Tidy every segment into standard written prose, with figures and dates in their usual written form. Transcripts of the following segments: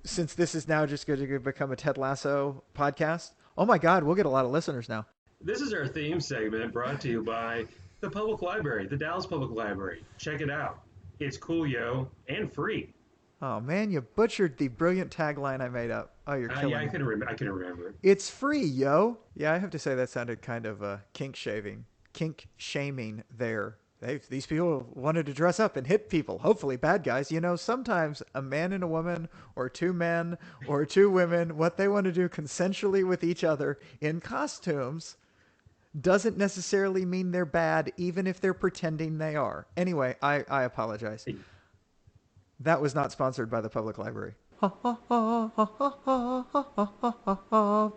since this is now just going to become a Ted Lasso podcast, oh my God, we'll get a lot of listeners now. This is our theme segment brought to you by the Public Library, the Dallas Public Library. Check it out. It's cool, yo, and free. Oh man, you butchered the brilliant tagline I made up. Oh, you're Yeah, killing me. I couldn't remember it. It's free, yo. Yeah, I have to say that sounded kind of kink shaming there. These people wanted to dress up and hit people, hopefully bad guys. You know, sometimes a man and a woman, or two men, or two women, what they want to do consensually with each other in costumes doesn't necessarily mean they're bad, even if they're pretending they are. Anyway, I apologize. That was not sponsored by the public library.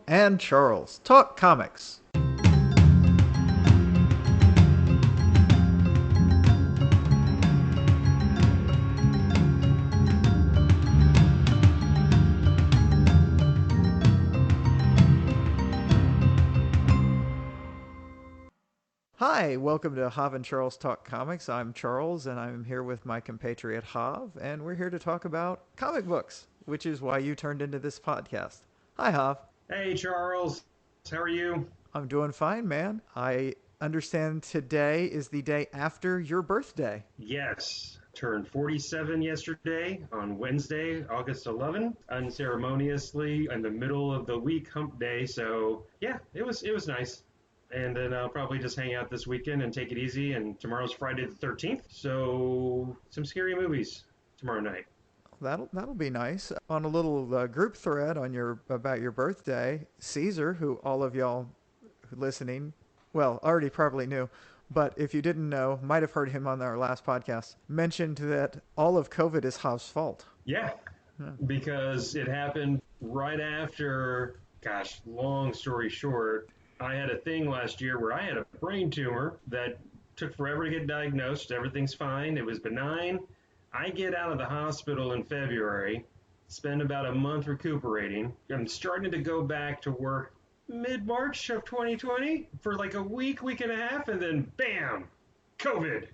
And Charles, talk comics. Hi, welcome to Hav and Charles Talk Comics. I'm Charles, and I'm here with my compatriot Hav, and we're here to talk about comic books, which is why you turned into this podcast. Hi, Hav. Hey, Charles. How are you? I'm doing fine, man. I understand today is the day after your birthday. Yes. Turned 47 yesterday on Wednesday, August 11, unceremoniously in the middle of the week, hump day. So, yeah, it was nice. And then I'll probably just hang out this weekend and take it easy. And tomorrow's Friday the 13th. So some scary movies tomorrow night. That'll be nice. On a little group thread on about your birthday, Caesar, who all of y'all listening, well, already probably knew, but if you didn't know, might have heard him on our last podcast, mentioned that all of COVID is Hav's fault. Yeah, because it happened right after, gosh, long story short, I had a thing last year where I had a brain tumor that took forever to get diagnosed. Everything's fine. It was benign. I get out of the hospital in February, spend about a month recuperating. I'm starting to go back to work mid-March of 2020 for like a week and a half, and then bam, COVID.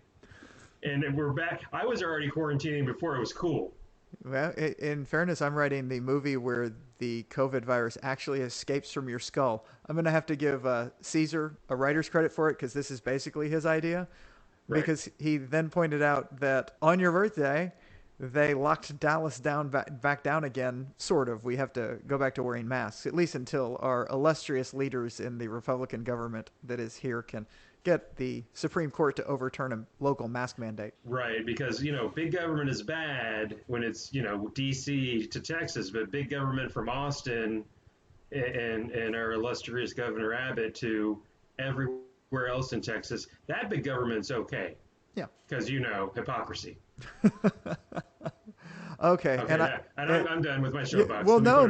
And we're back. I was already quarantining before it was cool. Well, in fairness, I'm writing the movie where the COVID virus actually escapes from your skull. I'm going to have to give Caesar a writer's credit for it because this is basically his idea. Right. Because he then pointed out that on your birthday, they locked Dallas down back down again, sort of. We have to go back to wearing masks, at least until our illustrious leaders in the Republican government that is here can get the Supreme Court to overturn a local mask mandate. Right, because, big government is bad when it's, D.C. to Texas, but big government from Austin and our illustrious Governor Abbott to everywhere else in Texas, that big government's okay. Yeah. Because, hypocrisy. Okay, and I'm done with my soapbox. Well, no.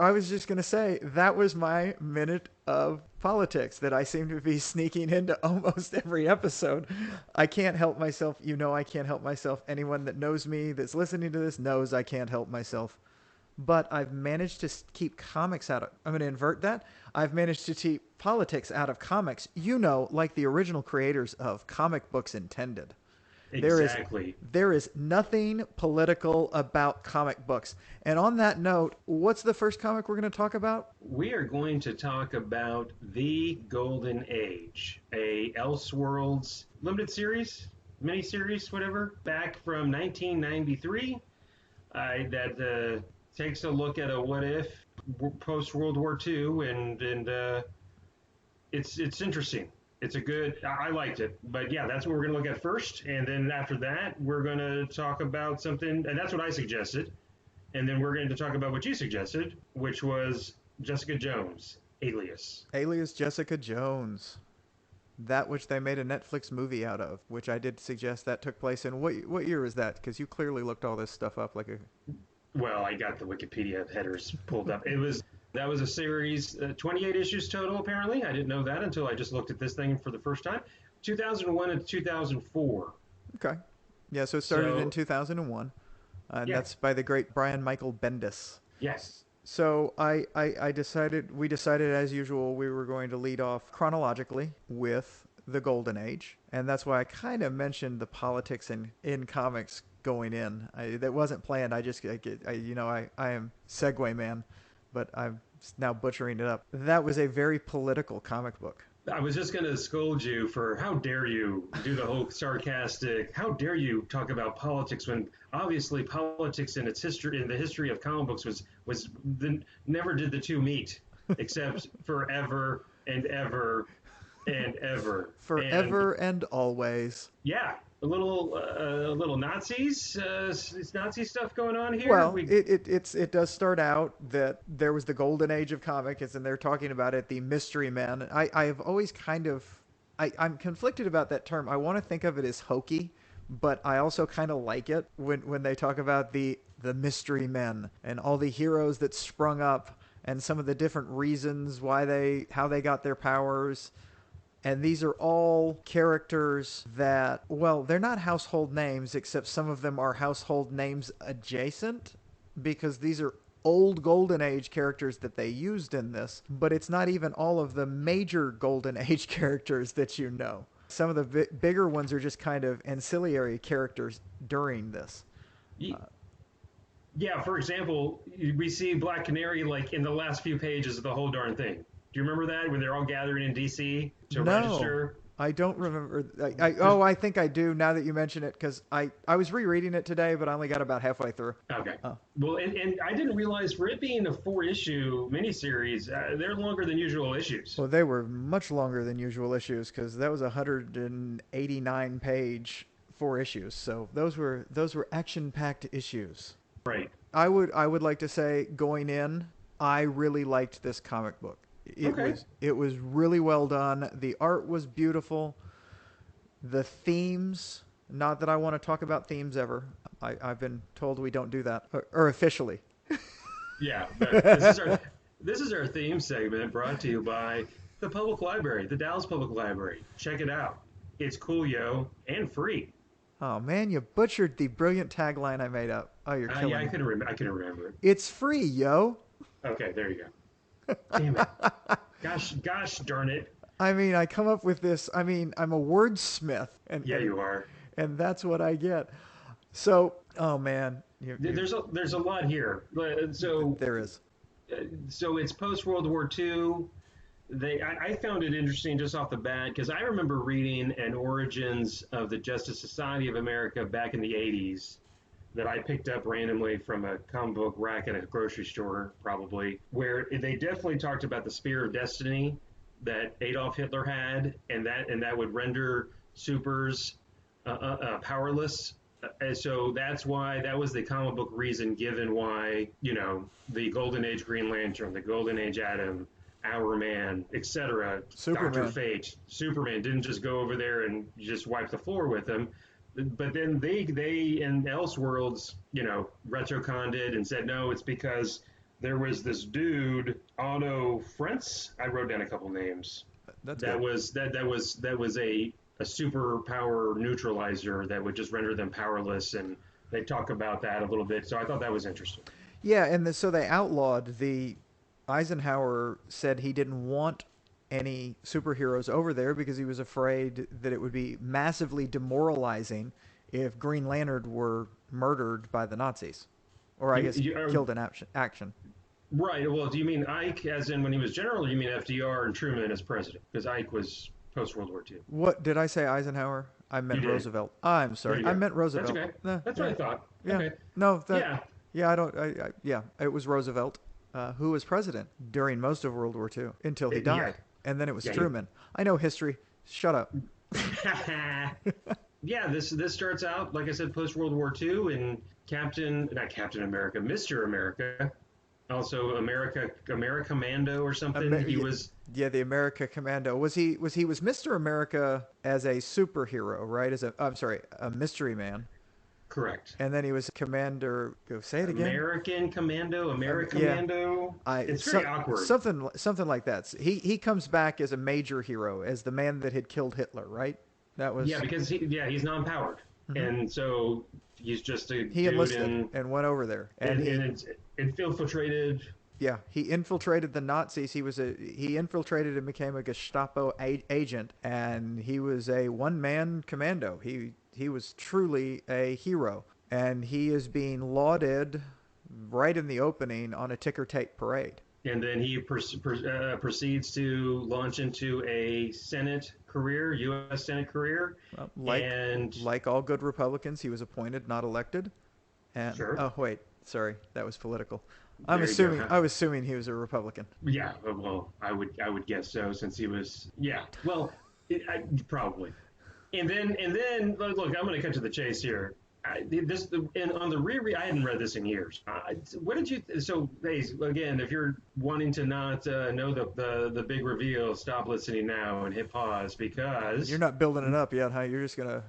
I was just gonna say that was my minute of politics that I seem to be sneaking into almost every episode. I can't help myself. I can't help myself. Anyone that knows me that's listening to this knows I can't help myself. But I've managed to keep comics out of. I'm going to invert that. I've managed to keep politics out of comics. Like the original creators of comic books intended. Exactly. There is nothing political about comic books. And on that note, what's the first comic we're going to talk about? We are going to talk about The Golden Age, a Elseworlds limited series, miniseries, whatever, back from 1993 that takes a look at a what if post-World War II, and it's interesting. I liked it. But yeah, that's what we're going to look at first. And then after that, we're going to talk about something, and that's what I suggested. And then we're going to talk about what you suggested, which was Jessica Jones, Alias. Alias Jessica Jones. That which they made a Netflix movie out of, which I did suggest that took place in. What year is that? Because you clearly looked all this stuff up like a... Well, I got the Wikipedia headers pulled up. That was a series, 28 issues total, apparently. I didn't know that until I just looked at this thing for the first time. 2001 and 2004. Okay. Yeah, so it started in 2001. And that's by the great Brian Michael Bendis. Yes. So we decided, as usual, we were going to lead off chronologically with the Golden Age. And that's why I kind of mentioned the politics in comics going in. That wasn't planned. I just, I am Segway man, but I'm now butchering it up. That was a very political comic book. I was just going to scold you for how dare you do the whole sarcastic, how dare you talk about politics when obviously politics in its history, in the history of comic books never did the two meet except forever and ever and ever. Forever and always. Yeah, a little Nazis, Nazi stuff going on here. Well, it does start out that there was the golden age of comics, and they're talking about it, the mystery men. I have always kind of, I'm conflicted about that term. I want to think of it as hokey, but I also kind of like it when they talk about the mystery men and all the heroes that sprung up and some of the different reasons how they got their powers. And these are all characters that, well, they're not household names, except some of them are household names adjacent, because these are old Golden Age characters that they used in this, but it's not even all of the major Golden Age characters that you know. Some of the bigger ones are just kind of ancillary characters during this. Yeah, for example, we see Black Canary like in the last few pages of the whole darn thing. Do you remember that when they're all gathering in DC to register? I don't remember. I think I do now that you mention it, because I was rereading it today, but I only got about halfway through. Okay. Well, and I didn't realize for it being a 4-issue miniseries, they're longer than usual issues. Well, they were much longer than usual issues, because that was 189 page 4 issues. So those were action-packed issues. Right. I would like to say, going in, I really liked this comic book. It was really well done. The art was beautiful. The themes, not that I want to talk about themes ever. I've been told we don't do that, or officially. Yeah, this is our theme segment brought to you by the public library, the Dallas Public Library. Check it out. It's cool, yo, and free. Oh man, you butchered the brilliant tagline I made up. Oh, you're killing me. I couldn't remember it. It's free, yo. Okay, there you go. Damn it. Gosh darn it. I mean, I come up with this. I mean, I'm a wordsmith. Yeah, you are. And that's what I get. So, oh man. There's a lot here. So there is. So it's post-World War II. I found it interesting just off the bat because I remember reading an Origins of the Justice Society of America back in the 80s. That I picked up randomly from a comic book rack at a grocery store, probably, where they definitely talked about the Spear of Destiny that Adolf Hitler had, and that would render supers powerless. And so that's why that was the comic book reason given why, the Golden Age Green Lantern, the Golden Age Atom, Our Man, etc., Dr. Fate, Superman didn't just go over there and just wipe the floor with them. But then they in Elseworlds, retconned it and said, no, it's because there was this dude, Otto Frentz. I wrote down a couple names. That was a superpower neutralizer that would just render them powerless. And they talk about that a little bit. So I thought that was interesting. Yeah. And so they outlawed Eisenhower said he didn't want any superheroes over there because he was afraid that it would be massively demoralizing if Green Lantern were murdered by the Nazis, or I guess killed in action. Right. Well, do you mean Ike as in when he was general, or do you mean FDR and Truman as president? Because Ike was post-World War II. What did I say, Eisenhower? I meant Roosevelt. I'm sorry. I meant Roosevelt. That's okay. That's what I thought. Yeah. Okay. No. It was Roosevelt, who was president during most of World War II until he died. Yeah. And then it was Truman. I know history. Shut up. Yeah, this starts out, like I said, post-World War II, and not Captain America, Mr. America, also America Commando or something. He was... Yeah, the America Commando. Was he Mr. America as a superhero, right? A mystery man. Correct. And then he was a commander. Go say it again. American Commando, Commando. It's very awkward. Something like that. He comes back as a major hero, as the man that had killed Hitler, right? That was because he's non-powered, and so he's just he enlisted and went over there and infiltrated. Yeah, he infiltrated the Nazis. He infiltrated and became a Gestapo agent, and he was a one-man commando. He was truly a hero. and he is being lauded right in the opening on a ticker tape parade. And then he proceeds to launch into a Senate career, U.S. Senate career. Well, And like all good Republicans, he was appointed, not elected. And sure, oh wait, sorry, that was political. there you go. I was assuming he was a Republican. Yeah, well, I would guess so, since he was. Yeah, well, probably. And then look, I'm going to cut to the chase here. And on the reread, I hadn't read this in years. What did you? So, hey, again, if you're wanting to not know the big reveal, stop listening now and hit pause, because You're not building it up yet, huh? You're just gonna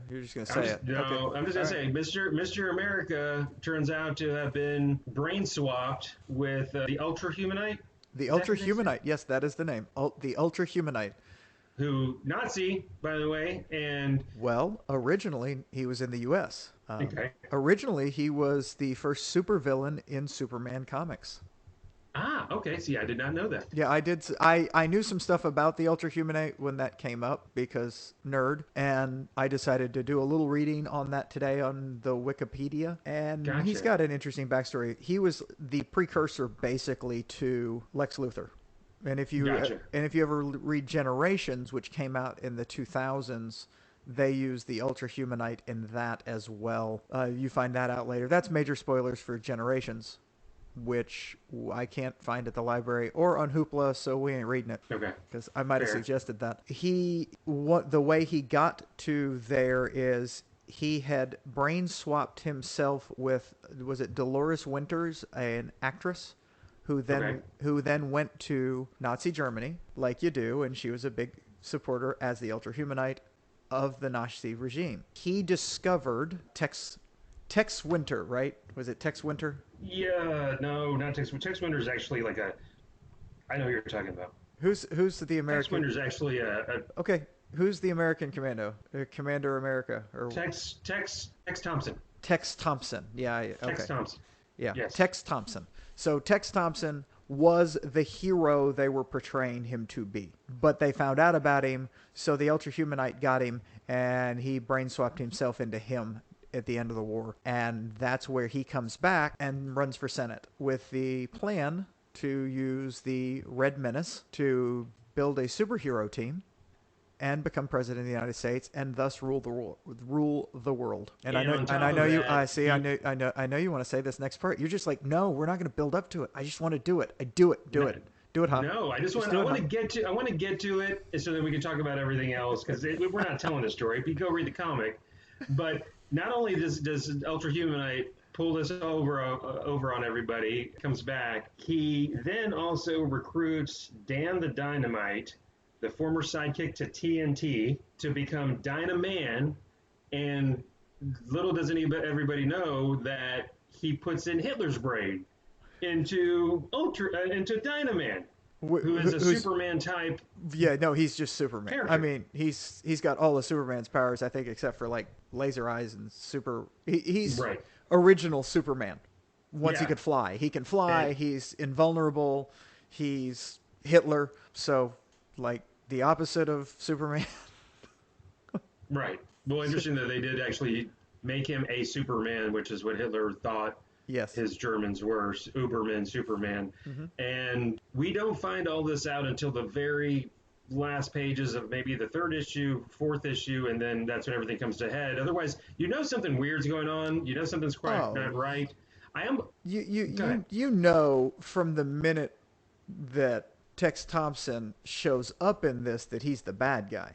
say it. no, Okay. I'm just gonna say, Mr. America turns out to have been brain swapped with the Ultra Humanite. The Is that Ultra what they said? Humanite. Yes, that is the name. The Ultra Humanite. Who Nazi, by the way, and Well, originally he was in the U.S. okay. Originally, he was the first supervillain in Superman comics. Ah, okay. See, I did not know that. Yeah, I did. I knew some stuff about the Ultra Humanite when that came up because nerd, and I decided to do a little reading on that today on the Wikipedia. And he's Gotcha. got an interesting backstory. He was the precursor, basically, to Lex Luthor. And if you Gotcha. ever read Generations, which came out in the 2000s, they use the Ultra Humanite in that as well. You find that out later. That's major spoilers for Generations, which I can't find at the library or on Hoopla, so we ain't reading it. Okay. Because I might have Fair. suggested that. The way he got to there is he had brain swapped himself with, was it Dolores Winters, an actress? Okay. Who then went to Nazi Germany, like you do, and she was a big supporter as the Ultra Humanite of the Nazi regime. He discovered Tex Winter, right? Was it Tex Winter? Yeah, no, not Tex. Tex Winter is actually like a. I know who you're talking about. Who's the Tex American? Winter is actually a Okay, who's the American commando? Commander America or Tex Thompson. Tex Thompson? Yeah. Okay. Tex Thompson. Yeah. Yes. Tex Thompson. So Tex Thompson was the hero they were portraying him to be. But they found out about him, so the Ultra Humanite got him, and he brain swapped himself into him at the end of the war. And that's where he comes back and runs for Senate with the plan to use the Red Menace to build a superhero team and become president of the United States, and thus rule the world. And I know you. I see. I know you want to say this next part. You're just like, no, we're not going to build up to it. I just want to do it. Do it, huh? No, I want to get to it so that we can talk about everything else, because we're not telling the story. If you go read the comic, but not only does Ultra Humanite pull this over on everybody, comes back, he then also recruits Dan the Dynamite, the former sidekick to TNT, to become Dynaman, and little does everybody know that he puts in Hitler's brain into Dynaman, who is a Superman type. Yeah, no, he's just Superman. Character. I mean, he's got all of Superman's powers, I think, except for like laser eyes and he's Right. Original Superman. Once he Yeah. could fly, he can fly. He's invulnerable. He's Hitler. So, like the opposite of Superman. Right. Well, interesting that they did actually make him a Superman, which is what Hitler thought Yes. his Germans were, Uberman, Superman. Mm-hmm. And we don't find all this out until the very last pages of maybe the third issue, fourth issue, and then that's when everything comes to head. Otherwise, something weird's going on. Something's quite not right. You know from the minute that Tex Thompson shows up in this that he's the bad guy.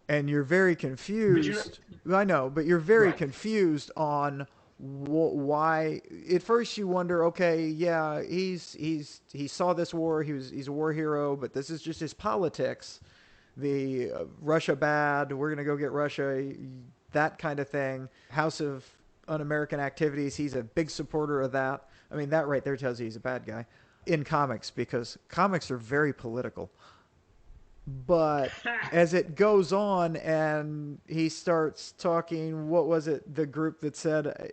And you're very confused. I know, but you're very Right. confused on why. At first, you wonder, okay, yeah, he saw this war. He's a war hero, but this is just his politics. The Russia bad. We're gonna go get Russia. That kind of thing. House of Un-American Activities. He's a big supporter of that. I mean, that right there tells you he's a bad guy in comics, because comics are very political. But as it goes on and he starts talking, what was it, the group that said,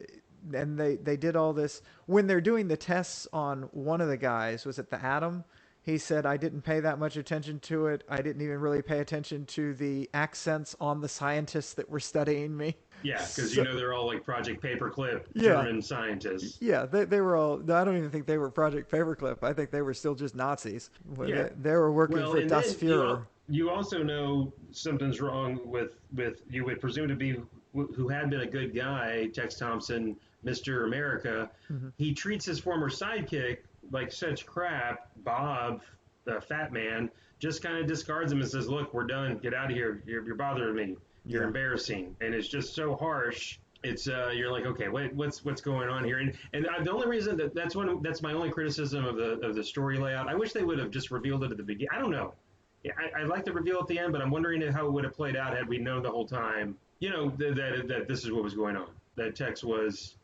and they did all this, when they're doing the tests on one of the guys, was it the Atom? He said, I didn't pay that much attention to it. I didn't even really pay attention to the accents on the scientists that were studying me. Yeah, because So, they're all like Project Paperclip yeah, German scientists. yeah, they were all. I don't even think they were Project Paperclip. I think they were still just Nazis. Yeah. They were working Well, for and Das then Fuhrer. you also know something's wrong with you would presume to be who had been a good guy, Tex Thompson, Mr. America. Hmm. He treats his former sidekick like such crap. Bob, the fat man, just kind of discards him and says, "Look, we're done. Get out of here. You're bothering me. You're Yeah, embarrassing." And it's just so harsh. It's you're like, okay, what's going on here? And the only reason that's my only criticism of the story layout. I wish they would have just revealed it at the beginning. I don't know. Yeah, I like the reveal at the end, but I'm wondering how it would have played out had we known the whole time. That this is what was going on. That Tex was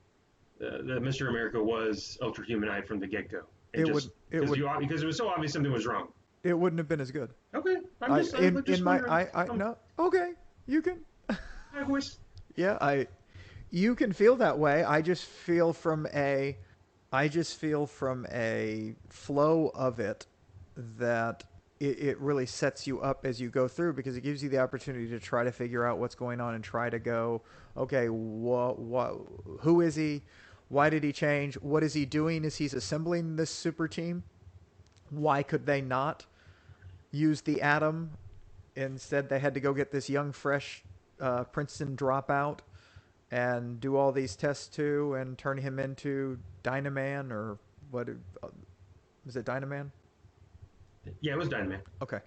that Mr. America was ultra humanite from the get go, and it would just it would because it was so obvious something was wrong. it wouldn't have been as good. Okay, I I'm in just my wondering. I no okay you can I wish. yeah you can feel that way. I just feel from a flow of it that it really sets you up as you go through because it gives you the opportunity to try to figure out what's going on and try to go, okay, who is he? Why did he change? What is he doing? Is he's assembling this super team? Why could they not use the atom? Instead, they had to go get this young, fresh Princeton dropout and do all these tests too and turn him into Dynaman or what was it Dynaman? Yeah, it was Dynamite. Okay.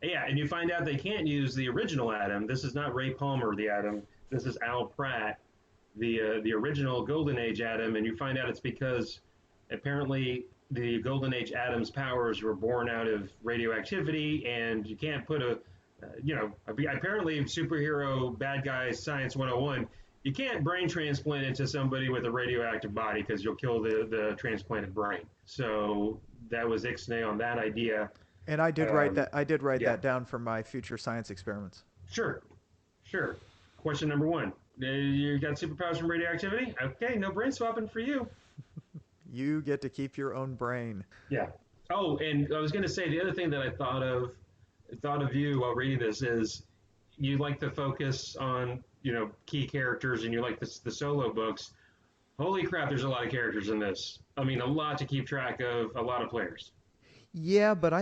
Yeah, and you find out they can't use the original Atom. This is not Ray Palmer, the Atom. This is Al Pratt, the original Golden Age Atom. And you find out it's because apparently the Golden Age Atom's powers were born out of radioactivity, and you can't put apparently superhero bad guy science 101. You can't brain transplant into somebody with a radioactive body because you'll kill the transplanted brain. So that was Ixnay on that idea. And I did write Um, that. I did write yeah, that down for my future science experiments. sure, sure. Question number one. You got superpowers from radioactivity? Okay, no brain swapping for you. You get to keep your own brain. Yeah. Oh, and I was going to say the other thing that I thought of you while reading this is you like to focus on key characters and you like the solo books. Holy crap! There's a lot of characters in this. I mean, a lot to keep track of. A lot of players. Yeah, but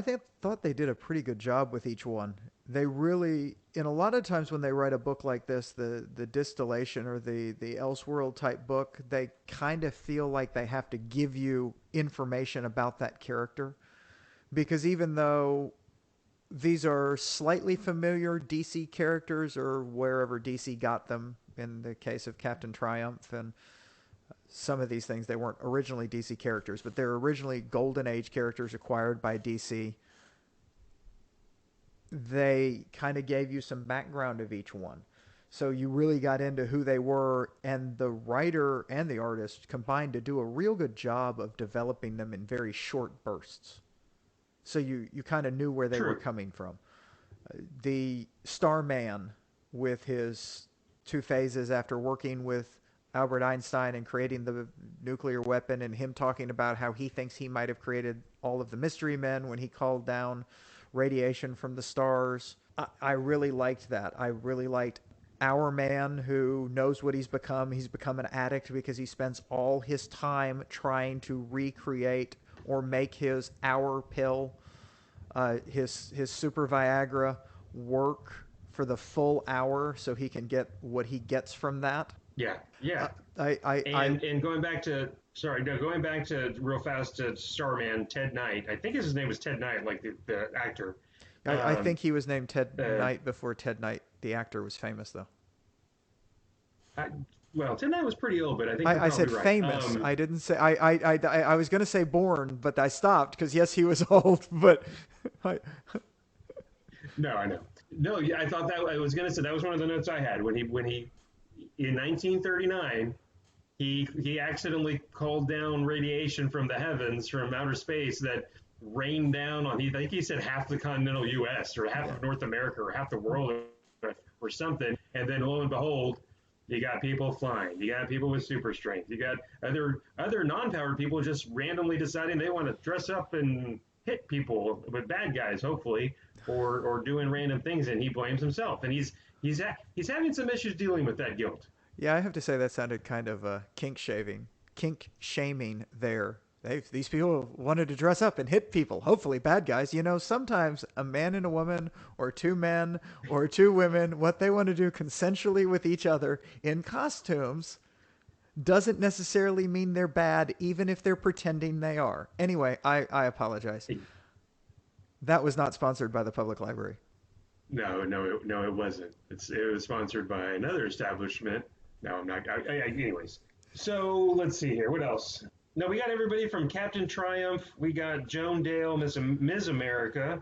thought they did a pretty good job with each one. They really, in a lot of times when they write a book like this, the distillation or the Elseworld type book, they kind of feel like they have to give you information about that character because even though these are slightly familiar DC characters or wherever DC got them, in the case of Captain Triumph and some of these things, they weren't originally DC characters, but they're originally Golden Age characters acquired by DC. They kind of gave you some background of each one. So you really got into who they were, and the writer and the artist combined to do a real good job of developing them in very short bursts. So you kind of knew where they were True. coming from. The Starman, with his two phases after working with Albert Einstein and creating the nuclear weapon, and him talking about how he thinks he might have created all of the mystery men when he called down radiation from the stars. I really liked that. I really liked Our Man, who knows what he's become. He's become an addict because he spends all his time trying to recreate or make his Hour pill, his Super Viagra, work for the full hour so he can get what he gets from that. Yeah, yeah. I And going back to sorry, no, going back to real fast to Starman, Ted Knight. I think his name was Ted Knight, like the actor. I Um, think he was named Ted uh, Knight before Ted Knight, the actor, was famous, though. I, well, Ted Knight was pretty old, but I think you're I said probably right. famous. I didn't say. I was going to say born, but I stopped because, yes, he was old, but. I, No, I know. No, yeah, I thought that I was gonna say that was one of the notes I had when he in 1939 he accidentally called down radiation from the heavens from outer space that rained down on I think he said half the continental U.S. or half yeah. of North America or half the world or something, and then lo and behold. You got people flying. You got people with super strength. You got other non-powered people just randomly deciding they want to dress up and hit people with bad guys, hopefully, or doing random things, and he blames himself. And he's having some issues dealing with that guilt. Yeah, I have to say that sounded kind of kink shaming there. These people wanted to dress up and hit people, hopefully bad guys. Sometimes a man and a woman, or two men, or two women, what they want to do consensually with each other in costumes doesn't necessarily mean they're bad, even if they're pretending they are. Anyway, I apologize. That was not sponsored by the public library. No, it wasn't. It was sponsored by another establishment. No, I'm not. Anyways, so let's see here. What else? No, we got everybody from Captain Triumph. We got Joan Dale, Ms. America.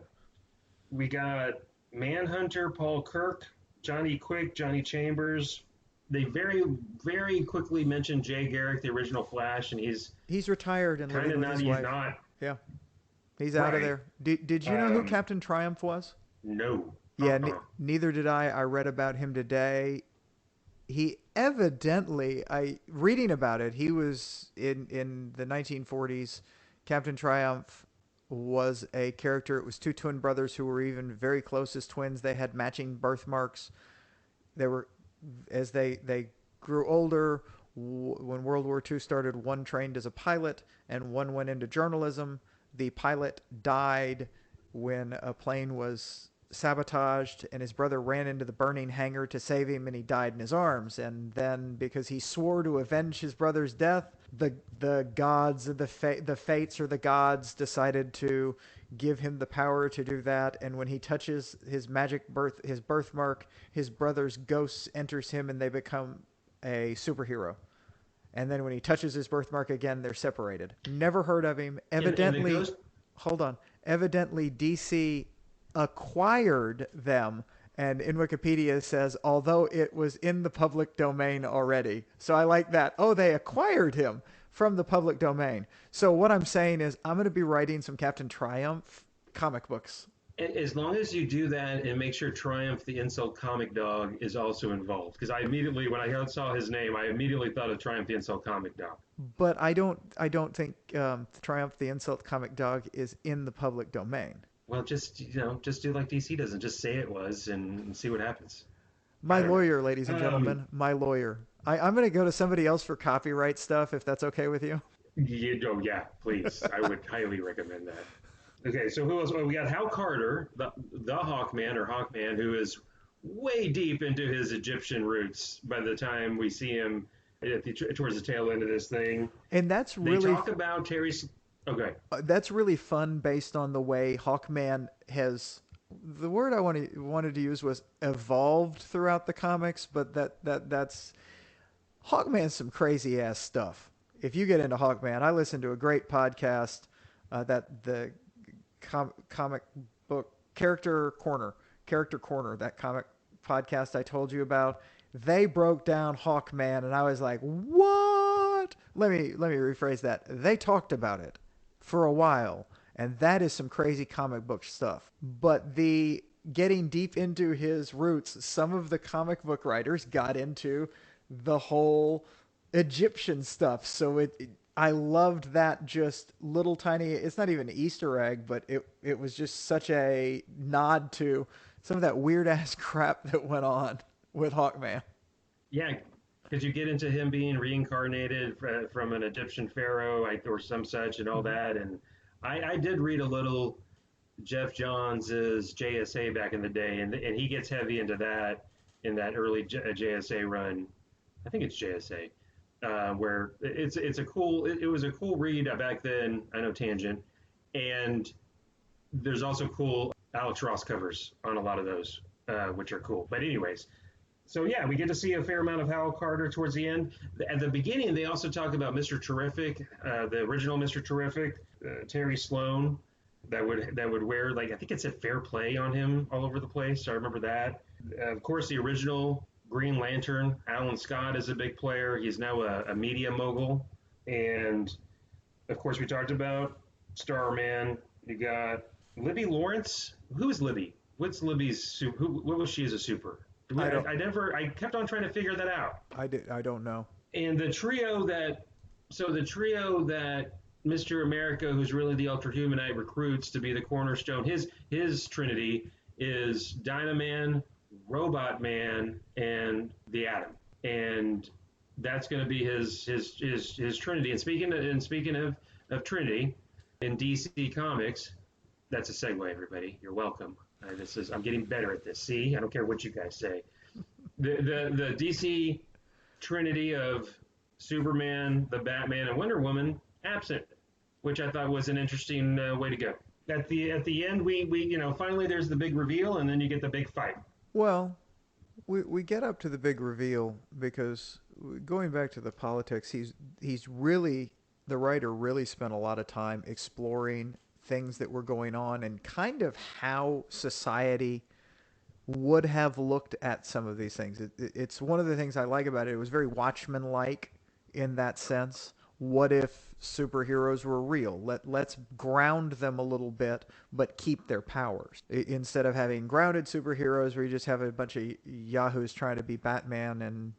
We got Manhunter, Paul Kirk, Johnny Quick, Johnny Chambers. They very, very quickly mentioned Jay Garrick, the original Flash, and He's retired and kind living of with not. his He's wife. not. Yeah, he's out of Right. there. Did you know who Captain Triumph was? No. Yeah, neither did I. I read about him today. He evidently, reading about it, he was in the 1940s. Captain Triumph was a character. It was two twin brothers who were even very close as twins. They had matching birthmarks. They were, as they grew older, when World War II started, one trained as a pilot and one went into journalism. The pilot died when a plane was sabotaged, and his brother ran into the burning hangar to save him, and he died in his arms. And then, because he swore to avenge his brother's death, the gods of the fates, or the gods, decided to give him the power to do that. And when he touches his his birthmark, his brother's ghost enters him, and they become a superhero. And then when he touches his birthmark again, they're separated. Never heard of him. And Evidently, the ghost. hold on. Evidently, DC acquired them, and in Wikipedia it says, although it was in the public domain already. So I like that. Oh, they acquired him from the public domain. So what I'm saying is, I'm going to be writing some Captain Triumph comic books. As long as you do that and make sure Triumph, the insult comic dog, is also involved. Because I immediately, when I saw his name, I immediately thought of Triumph, the insult comic dog. But I don't think Triumph the Insult Comic Dog is in the public domain. Well, just do like DC does and just say it was and see what happens. I My don't know. lawyer, ladies and gentlemen, my lawyer. I'm going to go to somebody else for copyright stuff, if that's okay with you. Oh, yeah, please. I would highly recommend that. Okay, so who else? Well, we got Hal Carter, the Hawkman, who is way deep into his Egyptian roots by the time we see him towards the tail end of this thing. And They talk about Terry's. Okay. that's really fun based on the way Hawkman has, the word I wanted to use was evolved throughout the comics, but that's Hawkman's some crazy ass stuff. If you get into Hawkman, I listened to a great podcast that the comic book character corner, that comic podcast I told you about. They broke down Hawkman, and I was like, what? Let me rephrase that. They talked about it for a while, and that is some crazy comic book stuff. But the getting deep into his roots, some of the comic book writers got into the whole Egyptian stuff. So I loved that, just little tiny, it's not even an Easter egg, but it was just such a nod to some of that weird ass crap that went on with Hawkman. Yeah, because you get into him being reincarnated from an Egyptian pharaoh or some such and all that. And I did read a little Jeff Johns's JSA back in the day, and he gets heavy into that in that early JSA run. I think it's JSA, where it was a cool read back then. I know, tangent, and there's also cool Alex Ross covers on a lot of those, which are cool. But anyways, so yeah, we get to see a fair amount of Hal Carter towards the end. At the beginning, they also talk about Mr. Terrific, the original Mr. Terrific, Terry Sloan, that would wear, like, I think it said Fair Play on him all over the place. So I remember that. Of course, the original Green Lantern, Alan Scott, is a big player. He's now a media mogul. And of course, we talked about Starman. You got Libby Lawrence. Who is Libby? What's Libby's what was she as a super? I kept on trying to figure that out. I don't know. And the trio that Mr. America, who's really the Ultra Humanite, recruits to be the cornerstone, his trinity is Dynaman, Robot Man, and the Atom. and that's going to be his Trinity. And speaking of Trinity in DC Comics, that's a segue. Everybody, you're welcome. I'm getting better at this. See, I don't care what you guys say. The DC Trinity of Superman, the Batman, and Wonder Woman absent, which I thought was an interesting way to go. At the end, we finally there's the big reveal, and then you get the big fight. Well, we get up to the big reveal because going back to the politics, he's really the writer really spent a lot of time exploring things that were going on and kind of how society would have looked at some of these things. It's one of the things I like about it. It was very Watchmen-like in that sense. What if superheroes were real? Let's ground them a little bit, but keep their powers. Instead of having grounded superheroes where you just have a bunch of yahoos trying to be Batman and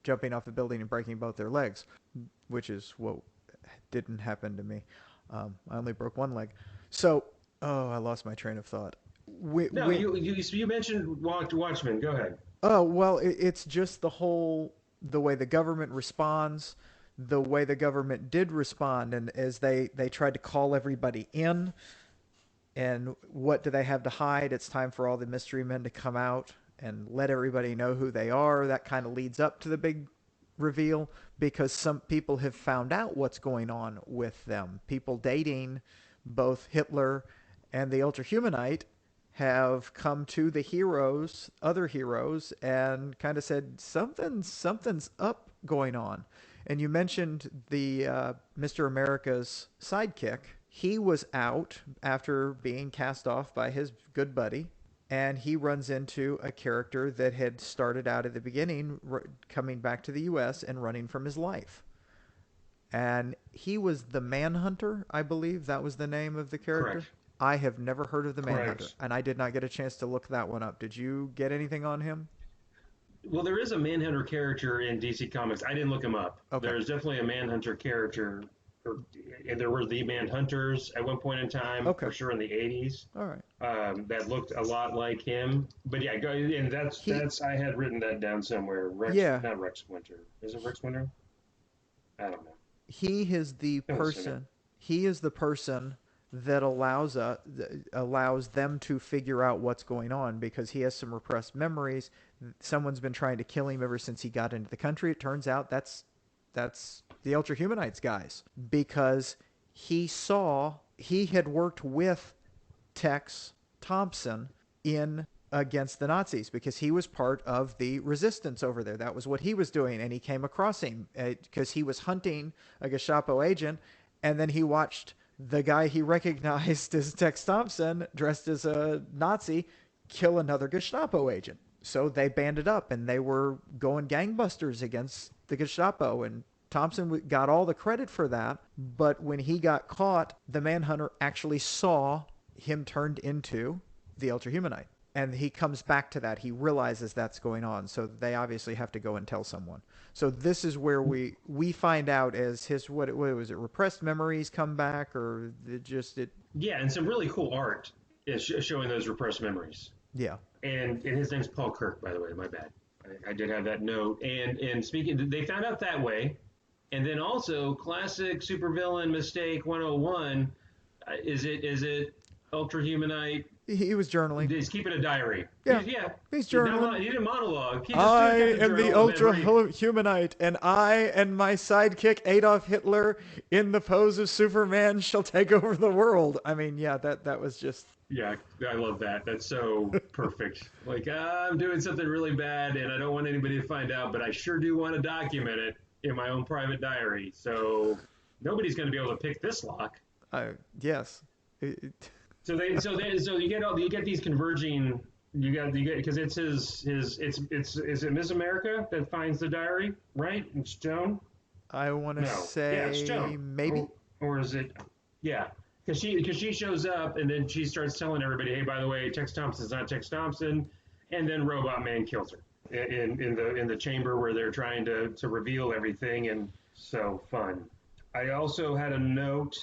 jumping off a building and breaking both their legs, which is what didn't happen to me. I only broke one leg. So, I lost my train of thought. No, you mentioned Watchmen. Go ahead. Oh, well, it's just the way the government responds, the way the government did respond, and as they tried to call everybody in, and what do they have to hide? It's time for all the mystery men to come out and let everybody know who they are. That kind of leads up to the big reveal because some people have found out what's going on with them. People dating both Hitler and the Ultrahumanite have come to the heroes, other heroes, and kind of said something's up going on. And you mentioned the Mr. America's sidekick. He was out after being cast off by his good buddy, and he runs into a character that had started out at the beginning coming back to the U.S. and running from his life. And he was the Manhunter, I believe. That was the name of the character. Correct. I have never heard of the Manhunter, Correct. and I did not get a chance to look that one up. Did you get anything on him? Well, there is a Manhunter character in DC Comics. I didn't look him up. Okay. There's definitely a Manhunter character. There were the Manhunters at one point in time, Okay. for sure in the 80s, All right. that looked a lot like him. But yeah, and that's I had written that down somewhere. Yeah. Not Rex Winter. Is it Rex Winter? I don't know. He is the person. He is the person that allows them to figure out what's going on because he has some repressed memories. Someone's been trying to kill him ever since he got into the country. It turns out that's the Ultrahumanites guys because he had worked with Tex Thompson in against the Nazis because he was part of the resistance over there. That was what he was doing, and he came across him because he was hunting a Gestapo agent, and then he watched the guy he recognized as Tex Thompson, dressed as a Nazi, kill another Gestapo agent. So they banded up, and they were going gangbusters against the Gestapo, and Thompson got all the credit for that. But when he got caught, the Manhunter actually saw him turned into the Ultrahumanite. And he comes back to that. He realizes that's going on. So they obviously have to go and tell someone. So this is where we find out as his, what was it, repressed memories come back or it. Yeah, and some really cool art is showing those repressed memories. Yeah. And his name's Paul Kirk, by the way. My bad. I did have that note. And speaking, they found out that way. And then also, classic supervillain mistake 101. Is it Ultrahumanite? He was journaling. He's keeping a diary. Yeah. He's journaling. He didn't monologue. I am the Ultrahumanite, and I and my sidekick Adolf Hitler, in the pose of Superman, shall take over the world. I mean, yeah, that was just. Yeah, I love that. That's so perfect. Like, I'm doing something really bad, and I don't want anybody to find out, but I sure do want to document it in my own private diary. So nobody's going to be able to pick this lock. Yes. So you get these converging. You get because it's is it Miss America that finds the diary, right? And Stone. I want to say Stone. Maybe. Or is it? Yeah. Because she shows up and then she starts telling everybody, hey, by the way, Tex Thompson's not Tex Thompson, and then Robot Man kills her in the chamber where they're trying to reveal everything, and so fun. I also had a note.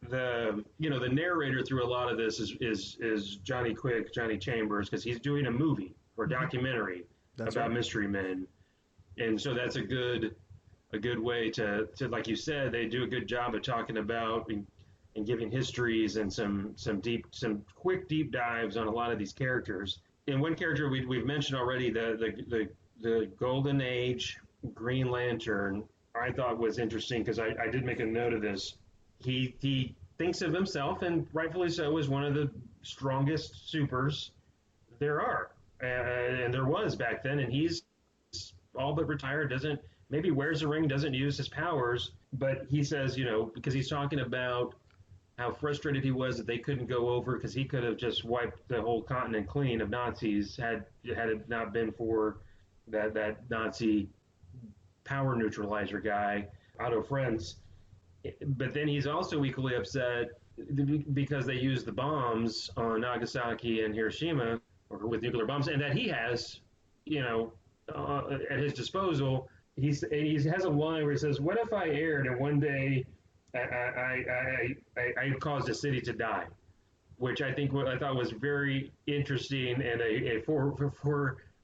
The narrator through a lot of this is Johnny Chambers, because he's doing a movie or documentary about mystery men, And so that's a good way to like you said, they do a good job of talking about and giving histories and some quick deep dives on a lot of these characters. And one character we've mentioned already, the Golden Age Green Lantern, I thought was interesting because I did make a note of this. He thinks of himself, and rightfully so, as one of the strongest supers there are, and there was back then. And he's all but retired, doesn't maybe wears a ring, doesn't use his powers, but he says, because he's talking about how frustrated he was that they couldn't go over because he could have just wiped the whole continent clean of Nazis had it not been for that Nazi power neutralizer guy, Otto Frenz. But then he's also equally upset because they used the bombs on Nagasaki and Hiroshima, or with nuclear bombs, and that he has, at his disposal. He has a line where he says, "What if I erred and one day I caused a city to die?" Which I thought was very interesting and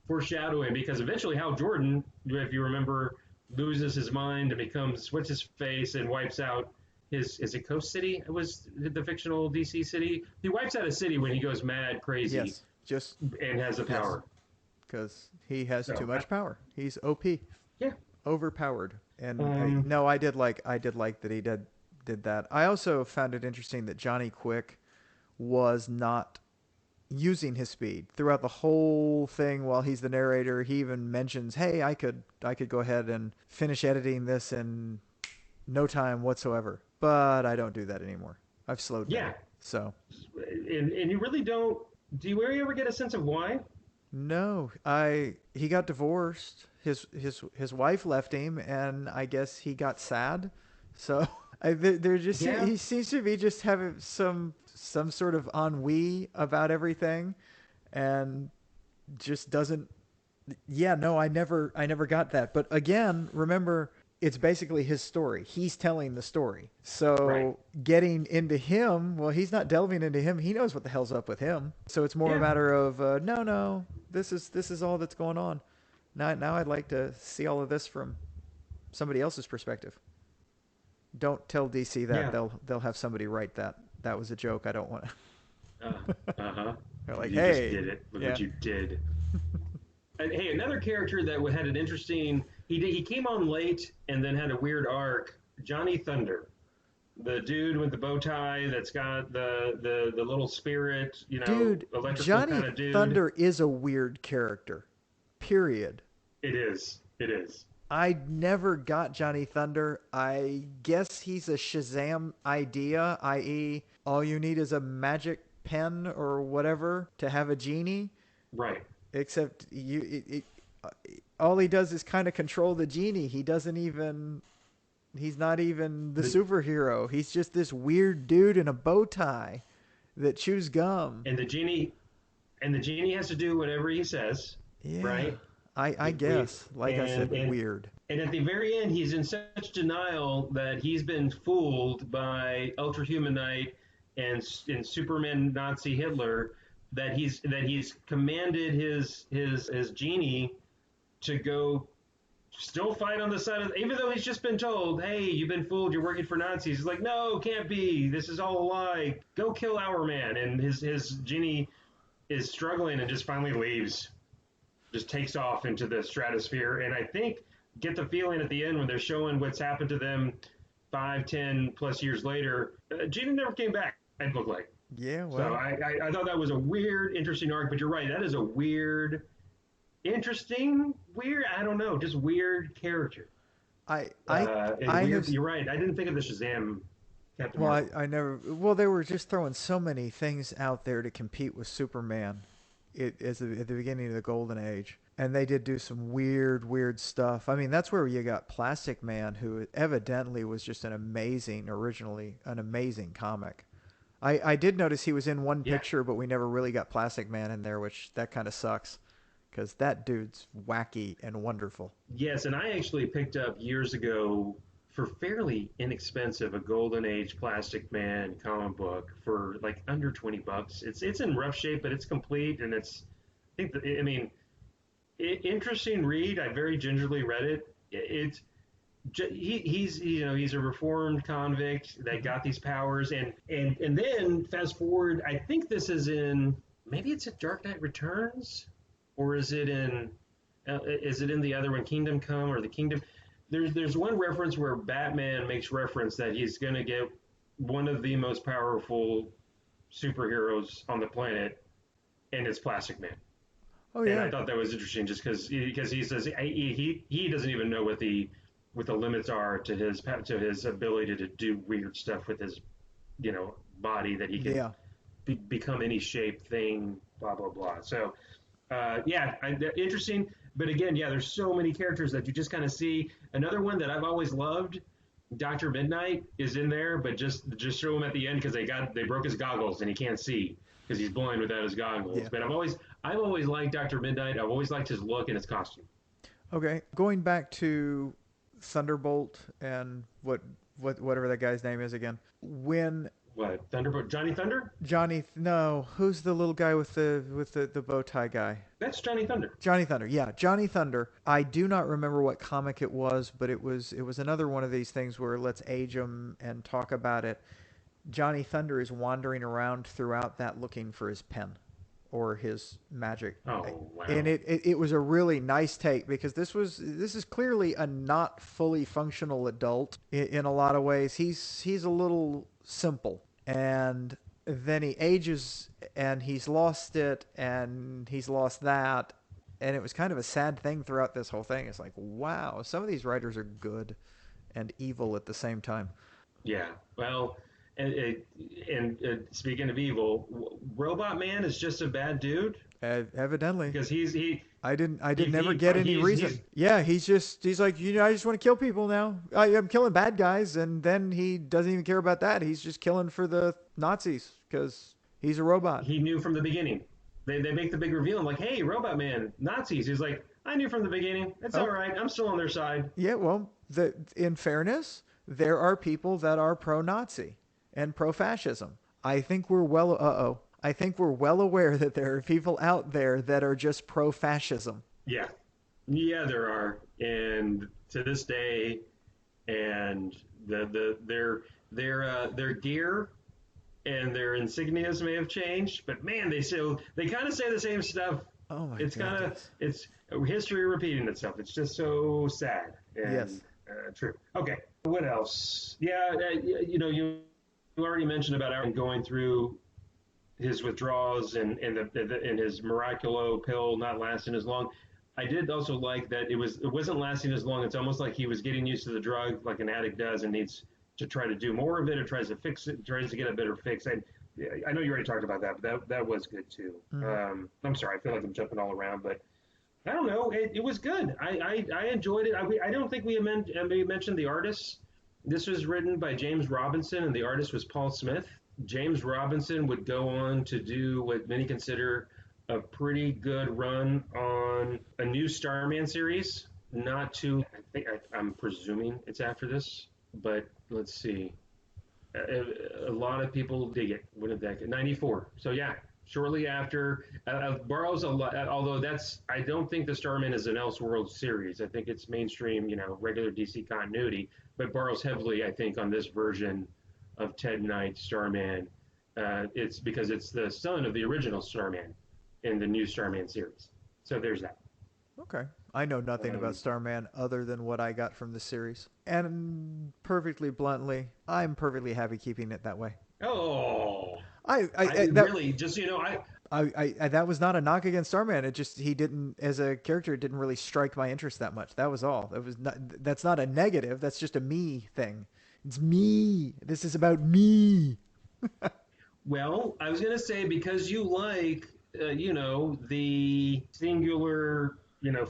foreshadowing, because eventually Hal Jordan, if you remember, loses his mind and becomes what's his face and wipes out his, is it Coast City? It was the fictional DC city. He wipes out a city when he goes mad crazy Yes, just and has the yes, power. because he has too So much power. He's OP, yeah, overpowered. And um, no, I did like that he did that. I also found it interesting that Johnny Quick was not using his speed throughout the whole thing. While he's the narrator, he even mentions, "Hey, I could go ahead and finish editing this in no time whatsoever." But I don't do that anymore. I've slowed down. yeah, So and you really don't. Do you ever get a sense of why? no, he got divorced. His wife left him, and I guess he got sad. So there just Yeah, he seems to be just having some sort of ennui about everything, and just doesn't. Yeah, no, I never got that. But again, remember, it's basically his story. He's telling the story. right. So getting into him, well, he's not delving into him. He knows what the hell's up with him. So it's more a Yeah, matter of no, no, this is all that's going on. Now I'd like to see all of this from somebody else's perspective. Don't tell DC that. yeah. They'll have somebody write that. That was a joke. I don't want Uh, uh-huh. They're like, You just hey, did it. Look yeah, what you did. And hey, another character that had an interesting. He came on late and then had a weird arc. Johnny Thunder, the dude with the bow tie that's got the little spirit, dude, electrical Johnny kind of dude. Thunder is a weird character. Period. It is. It is. I never got Johnny Thunder. I guess he's a Shazam idea, i.e., all you need is a magic pen or whatever to have a genie. Right. Except all he does is kind of control the genie. He doesn't even. He's not even the The superhero. He's just this weird dude in a bow tie that chews gum. and the genie and the genie has to do whatever he says, Yeah, right? I We guess. Like I said, and weird. and at the very end, he's in such denial that he's been fooled by Ultra Humanite and Superman Nazi Hitler, that he's commanded his genie to go still fight on the side of, even though he's just been told, hey, you've been fooled, you're working for Nazis. He's like, no, can't be, this is all a lie, go kill our man. And his genie is struggling and just finally leaves, just takes off into the stratosphere. And I think get the feeling at the end when they're showing what's happened to them 5, 10 plus years later, genie never came back, it looked like. Yeah, So well, I thought that was a weird, interesting arc, but you're right, that is a weird, interesting, weird, I don't know, just weird character. I I And I weird, have. you're right, I didn't think of the Shazam Captain Well, Marvel. I never. Well, they were just throwing so many things out there to compete with Superman. At the beginning of the Golden Age, and they did do some weird stuff. I mean, that's where you got Plastic Man, who evidently was just originally an amazing comic. I did notice he was in one Yeah. picture, but we never really got Plastic Man in there, which that kind of sucks, because that dude's wacky and wonderful. Yes, and I actually picked up years ago for fairly inexpensive a Golden Age Plastic Man comic book for like under $20. It's in rough shape, but it's complete, and it's I think that, I mean Interesting read. I very gingerly read it. He's a reformed convict that got these powers, and then fast forward. I think this is in, maybe it's at Dark Knight Returns, or is it in the other one, Kingdom Come, or the Kingdom? There's one reference where Batman makes reference that he's going to get one of the most powerful superheroes on the planet, and it's Plastic Man. Oh And yeah. I thought that was interesting, just because he says he doesn't even know what the limits are to his ability to do weird stuff with his body, that he can Yeah. become any shape thing, blah blah blah. So interesting. But again, yeah, there's so many characters that you just kind of see. Another one that I've always loved, Dr. Midnight, is in there, but just show him at the end because they broke his goggles and he can't see because he's blind without his goggles. Yeah. But I've always liked Dr. Midnight. I've always liked his look and his costume. Okay. Going back to Thunderbolt and whatever that guy's name is again. When What, Thunderbolt? Johnny Thunder? no, who's the little guy with the bow tie guy? That's Johnny Thunder. Johnny Thunder. Yeah, Johnny Thunder. I do not remember what comic it was, but it was another one of these things where let's age him and talk about it. Johnny Thunder is wandering around throughout that looking for his pen or his magic. Oh wow. And it was a really nice take because this is clearly a not fully functional adult in a lot of ways. He's a little simple, and then he ages and he's lost it and he's lost that, and it was kind of a sad thing throughout this whole thing. It's like, wow, some of these writers are good and evil at the same time. Yeah. Well, and speaking of evil, Robot Man is just a bad dude Evidently. because I didn't ever get any reason. Yeah, he's like, I just want to kill people now. I'm killing bad guys, and then he doesn't even care about that. He's just killing for the Nazis because he's a robot. he knew from the beginning. They make the big reveal. I'm like, hey, Robot Man, Nazis. He's like, I knew from the beginning. It's Oh, all right. I'm still on their side. yeah, well, in fairness, there are people that are pro-Nazi and pro-fascism. I think we're well. I think we're well aware that there are people out there that are just pro-fascism. Yeah. Yeah, there are. And to this day, and their gear and their insignias may have changed, but man, they kind of say the same stuff. Oh my It's kind of goodness. it's history repeating itself. It's just so sad and Yes. true. Okay, what else? Yeah, you already mentioned about Aaron going through his withdrawals and his Miraculo pill not lasting as long. I did also like that it wasn't lasting as long. It's almost like he was getting used to the drug, like an addict does, and needs to try to do more of it, or tries to fix it, tries to get a better fix. And I know you already talked about that, but that was good too. Mhm. I'm sorry, I feel like I'm jumping all around, but I don't know. It was good. I enjoyed it. I don't think we mentioned the artist. This was written by James Robinson, and the artist was Paul Smith. James Robinson would go on to do what many consider a pretty good run on a new Starman series. Not too, I'm presuming it's after this, but let's see. A lot of people dig it. When did that get? 94. So yeah, shortly after. Borrows a lot, although I don't think the Starman is an Elseworld series. I think it's mainstream, regular DC continuity, but borrows heavily, I think, on this version of Ted Knight Starman. It's because it's the son of the original Starman in the new Starman series. So there's that. Okay. I know nothing about Um, Starman other than what I got from the series. And perfectly bluntly, I'm perfectly happy keeping it that way. oh, I that really just that was not a knock against Starman. It just he didn't as a character it didn't really strike my interest that much. That was all. That's not a negative. That's just a me thing. It's me. This is about me. Well, I was going to say because you like, the singular,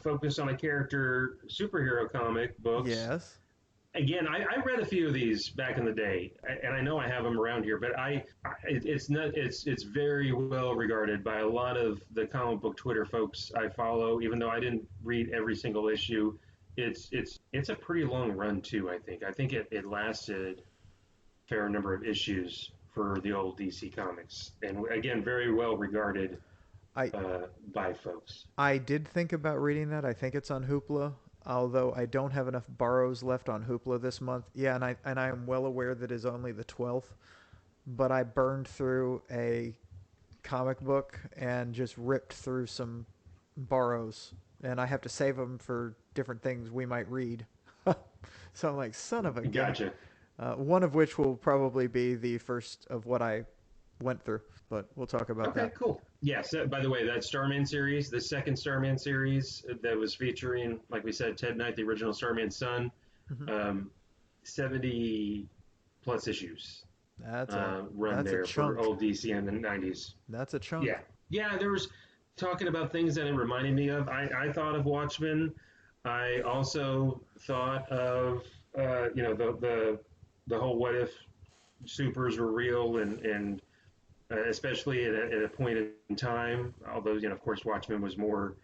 focus on a character superhero comic books. Yes. Again, I read a few of these back in the day, and I know I have them around here. But it's very well regarded by a lot of the comic book Twitter folks I follow. Even though I didn't read every single issue, it's a pretty long run too. I think it lasted a fair number of issues for the old DC comics, and again, very well regarded I by folks. I did think about reading that. I think it's on Hoopla, although I don't have enough borrows left on Hoopla this month. Yeah, and I am well aware that is only the 12th, but I burned through a comic book and just ripped through some borrows, and I have to save them for different things we might read. So I'm like, son of a gun. Gotcha. One of which will probably be the first of what I went through, but we'll talk about Okay, that. cool. Yes, by the way, that Starman series, the second Starman series that was featuring, like we said, Ted Knight, the original Starman's son, Hmm. um, 70 plus issues That's a run that's a there for chunk. old DC in the 90s. That's a chunk. Yeah. Yeah, there was talking about things that it reminded me of. I thought of Watchmen. I also thought of, the whole what if supers were real and especially at a point in time. Although, of course, Watchmen was more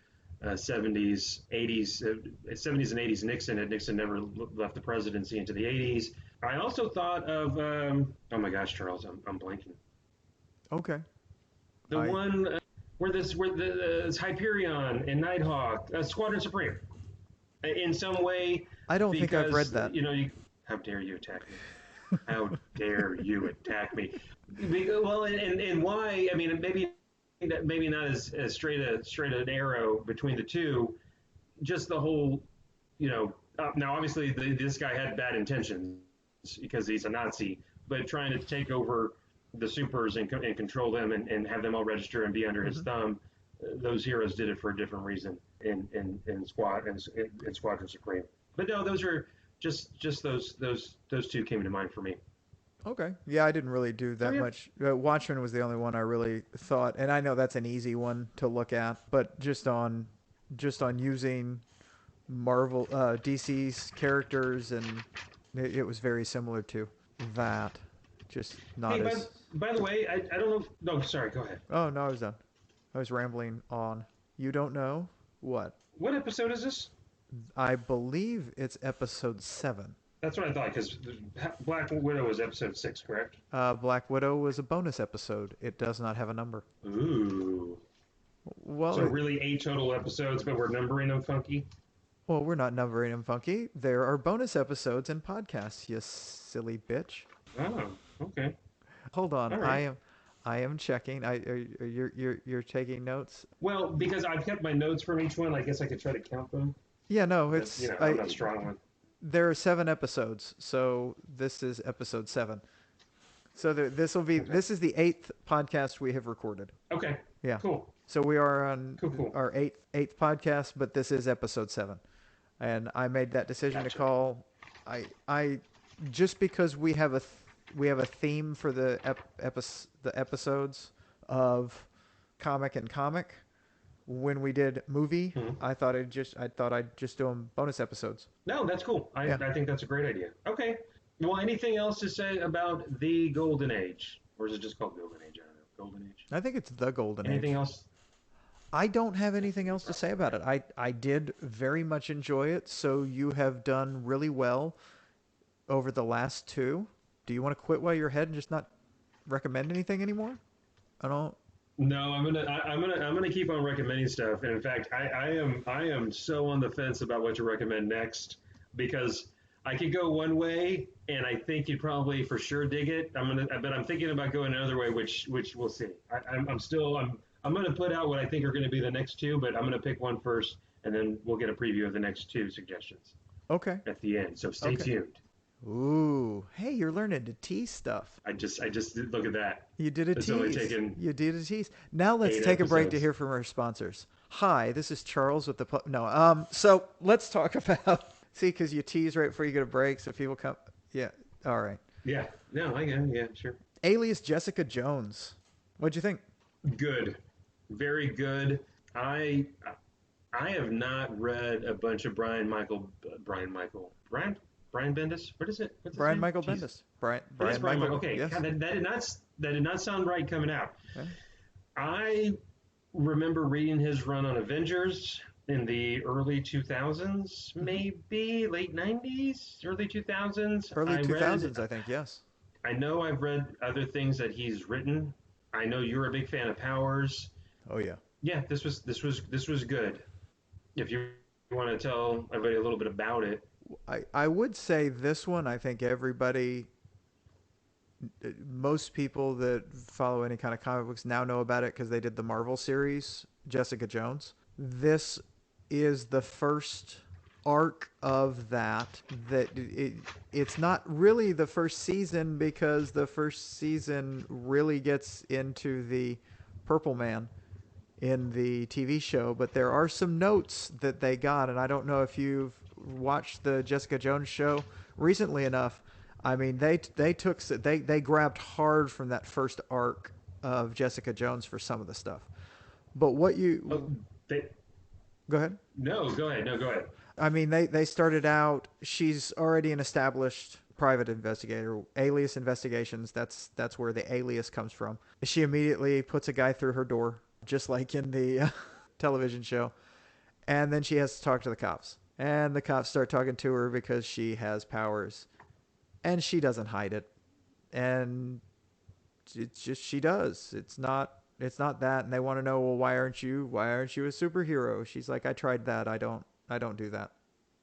70s, 80s, 70s and 80s Nixon. And Nixon never left the presidency into the 80s. I also thought of, oh my gosh, Charles, I'm blanking. Okay. The I one where the Hyperion and Nighthawk, Squadron Supreme, in some way, I don't think I've read because, that. how dare you attack me? How dare you attack me? Well, and why? I mean, maybe not as straight an arrow between the two. Just the whole, now obviously this guy had bad intentions because he's a Nazi, but trying to take over the supers and control them and have them all register and be under his Hmm. thumb. Those heroes did it for a different reason in Squadron Supreme. But no, those are just those two came to mind for me. Okay. Yeah, I didn't really do Oh that yeah. much. Watchmen was the only one I really thought, and I know that's an easy one to look at, but just on using Marvel DC's characters, and it was very similar to that. Just Hey, not by as. by the way, I don't know. No, sorry. Go ahead. Oh no, I was done. I was rambling on. You don't know what? What episode is this? I believe it's episode 7. That's what I thought because Black Widow was episode 6, correct? Black Widow was a bonus episode. It does not have a number. Ooh. Well, So really 8 total episodes, but we're numbering them funky. we're not numbering them funky. There are bonus episodes and podcasts. You silly bitch. Oh, okay. Hold on. All I right. am, I am checking. You're taking notes. Well, because I've kept my notes from each one, I guess I could try to count them. Yeah, no, But it's I'm I. not strong one. There are 7 episodes, so this is episode 7. So Okay. this is the eighth podcast we have recorded. Okay. Yeah. Cool. So we are on Cool. Cool. our eighth podcast, but this is episode 7, and I made that decision to Gotcha. call. I just because we have a theme for the episodes of comic and comic. When we did movie, Hmm. I thought I'd just do them bonus episodes. No, that's cool. Yeah. I think that's a great idea. Okay. Well, anything else to say about the Golden Age? Or is it just called Golden Age? I don't know. Golden Age? I think it's the golden Anything age. else? I don't have anything else to say about it. I did very much enjoy it. So you have done really well over the last two. Do you want to quit while you're ahead and just not recommend anything anymore? I don't. No, I'm gonna keep on recommending stuff. And in fact, I am so on the fence about what to recommend next because I could go one way, and I think you'd probably for sure dig it. But I'm thinking about going another way, which we'll see. I'm gonna put out what I think are going to be the next two, but I'm gonna pick one first, and then we'll get a preview of the next two suggestions Okay. at the end. So stay Okay. tuned. Ooh. Hey, you're learning to tease stuff. I just look at that. You did a It's only tease. taken You did a tease. Now let's eight take a break to episodes. hear from our sponsors. Hi, this is Charles with the no. So let's talk about see because you tease right before you get a break, so people come. Yeah. All right. Yeah. No, I get it. Yeah, sure. Alias Jessica Jones. What'd you think? Good, very good. I have not read a bunch of Brian Bendis. What is it? What's his Brian name? Michael Jeez. Bendis. Brian It is Brian Brian Michael. Michael. Okay, Yes. God, that did not sound right coming out. Okay. I remember reading his run on Avengers in the early 2000s, Hmm. maybe late 90s, early 2000s. Early I two read. thousands, I think. Yes. I know I've read other things that he's written. I know you're a big fan of Powers. Oh yeah. Yeah, this was good. If you want to tell everybody a little bit about it, I would say this one, I think everybody, most people that follow any kind of comic books now know about it because they did the Marvel series, Jessica Jones. This is the first arc of it's not really the first season because the first season really gets into the Purple Man in the TV show, but there are some notes that they got, and I don't know if you've watched the Jessica Jones show recently enough. I mean, they grabbed hard from that first arc of Jessica Jones for some of the stuff. But what oh, you they, go ahead. no, go ahead. No, go ahead. I mean, they started out. She's already an established private investigator. Alias Investigations. That's where the alias comes from. She immediately puts a guy through her door, just like in the television show, and then she has to talk to the cops. And the cops start talking to her because she has powers, and she doesn't hide it. And it's just she does. It's not that, and they want to know, well, why aren't you a superhero? She's like, I tried that. I don't do that.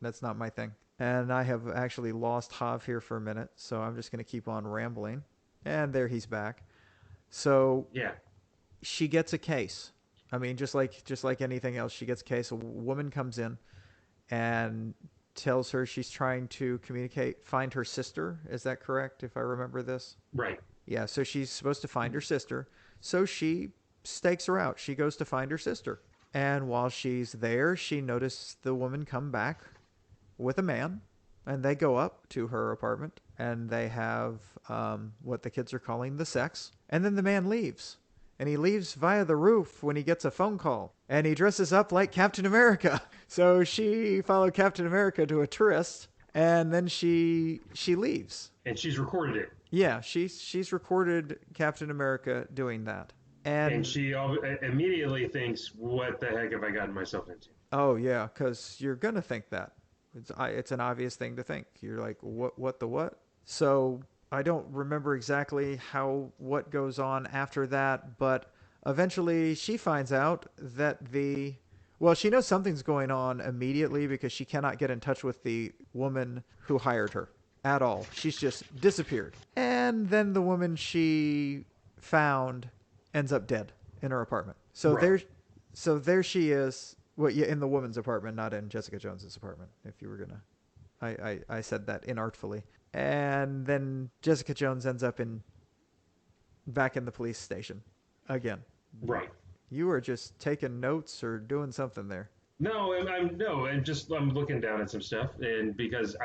That's not my thing. And I have actually lost Hav here for a minute, so I'm just going to keep on rambling. And there he's back. So Yeah, she gets a case. I mean, just like anything else, she gets a case. A woman comes in and tells her she's trying to find her sister. Is that correct? If I remember this. right. Yeah. So she's supposed to find her sister. So she stakes her out. She goes to find her sister. And while she's there, she notices the woman come back with a man, and they go up to her apartment, and they have what the kids are calling the sex. And then the man leaves. And he leaves via the roof when he gets a phone call. And he dresses up like Captain America. So she followed Captain America to a tourist, and then she leaves. And she's recorded it, Yeah, she's recorded Captain America doing that. and And she immediately thinks, "What the heck have I gotten myself into?" oh yeah, because you're gonna think that. It's an obvious thing to think. You're like, what the what? So I don't remember exactly what goes on after that, but eventually she finds out that she knows something's going on immediately because she cannot get in touch with the woman who hired her at all. She's just disappeared. And then the woman she found ends up dead in her apartment. Right. So there she is. Well, yeah, in the woman's apartment, not in Jessica Jones's apartment. If you were gonna, I said that inartfully. And then Jessica Jones ends up back in the police station again. Right. You were just taking notes or doing something there. No, I'm looking down at some stuff, and because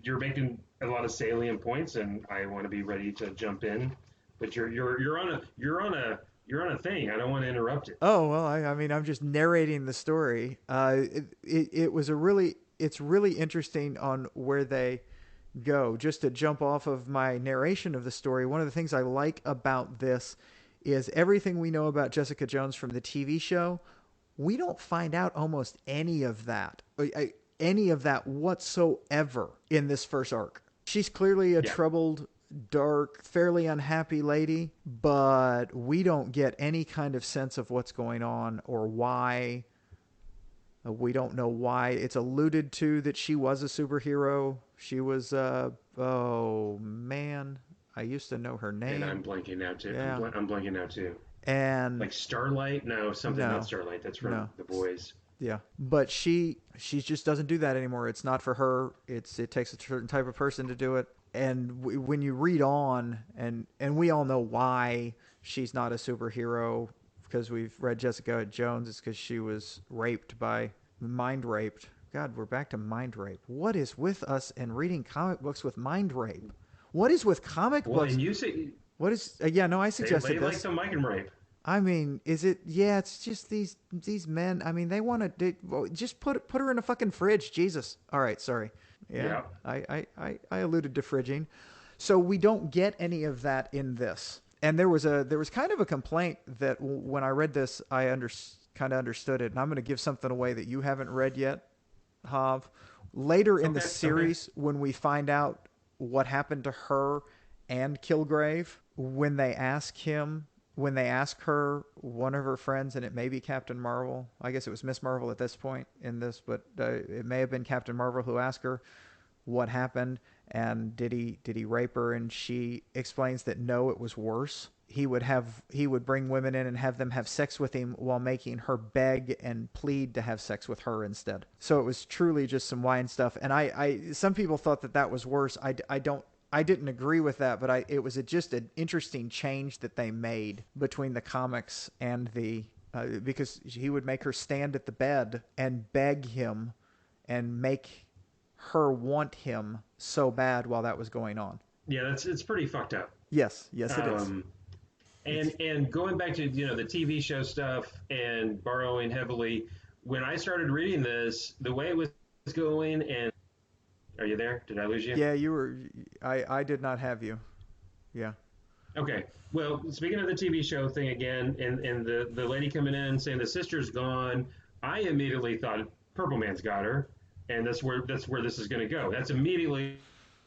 you're making a lot of salient points, and I want to be ready to jump in, but you're on a thing. I don't want to interrupt it. Oh well, I mean, I'm just narrating the story. It's really interesting on where they go. Just to jump off of my narration of the story, one of the things I like about this is everything we know about Jessica Jones from the TV show. We don't find out almost any of that whatsoever in this first arc. She's clearly a Yeah. troubled, dark, fairly unhappy lady, but we don't get any kind of sense of what's going on or why. We don't know why. It's alluded to that she was a superhero. She was, oh man, I used to know her And name. I'm blanking now too. Yeah. I'm blanking now too. And Like Starlight? No, something no, not Starlight. That's from no. The Boys. Yeah, but she just doesn't do that anymore. It's not for her. It takes a certain type of person to do it. And when you read on, and we all know why she's not a superhero because we've read Jessica Jones. It's because she was mind raped. God, we're back to mind rape. What is with us and reading comic books with mind rape? What is with comic Well, books? and you say What is? Yeah, no, I they suggested like this. the Mike and rape. I mean, is it? Yeah, it's just these men. I mean, they want to just put her in a fucking fridge. Jesus. All right, sorry. Yeah, Yeah. I alluded to fridging, so we don't get any of that in this. And there was kind of a complaint that when I read this, I kind of understood it. And I'm going to give something away that you haven't read yet, Hav. Later in the Okay. series, when we find out what happened to her and Kilgrave, when they ask him when they ask her, one of her friends, and it may be Captain Marvel. I guess it was Miss Marvel at this point in this, but it may have been Captain Marvel who asked her what happened and did he rape her, and she explains that no, it was worse. He would bring women in and have them have sex with him while making her beg and plead to have sex with her instead. So it was truly just some wine stuff. And I some people thought that was worse. I didn't agree with that, but it was just an interesting change that they made between the comics and the because he would make her stand at the bed and beg him and make her want him so bad while that was going on. Yeah, it's pretty fucked up. Yes, it is. And going back to the TV show stuff and borrowing heavily, when I started reading this, the way it was going, and are you there? Did I lose you? Yeah, you were. I did not have you. Yeah. Okay. Well, speaking of the TV show thing again, and the lady coming in saying the sister's gone, I immediately thought Purple Man's got her, and that's where this is going to go. That's immediately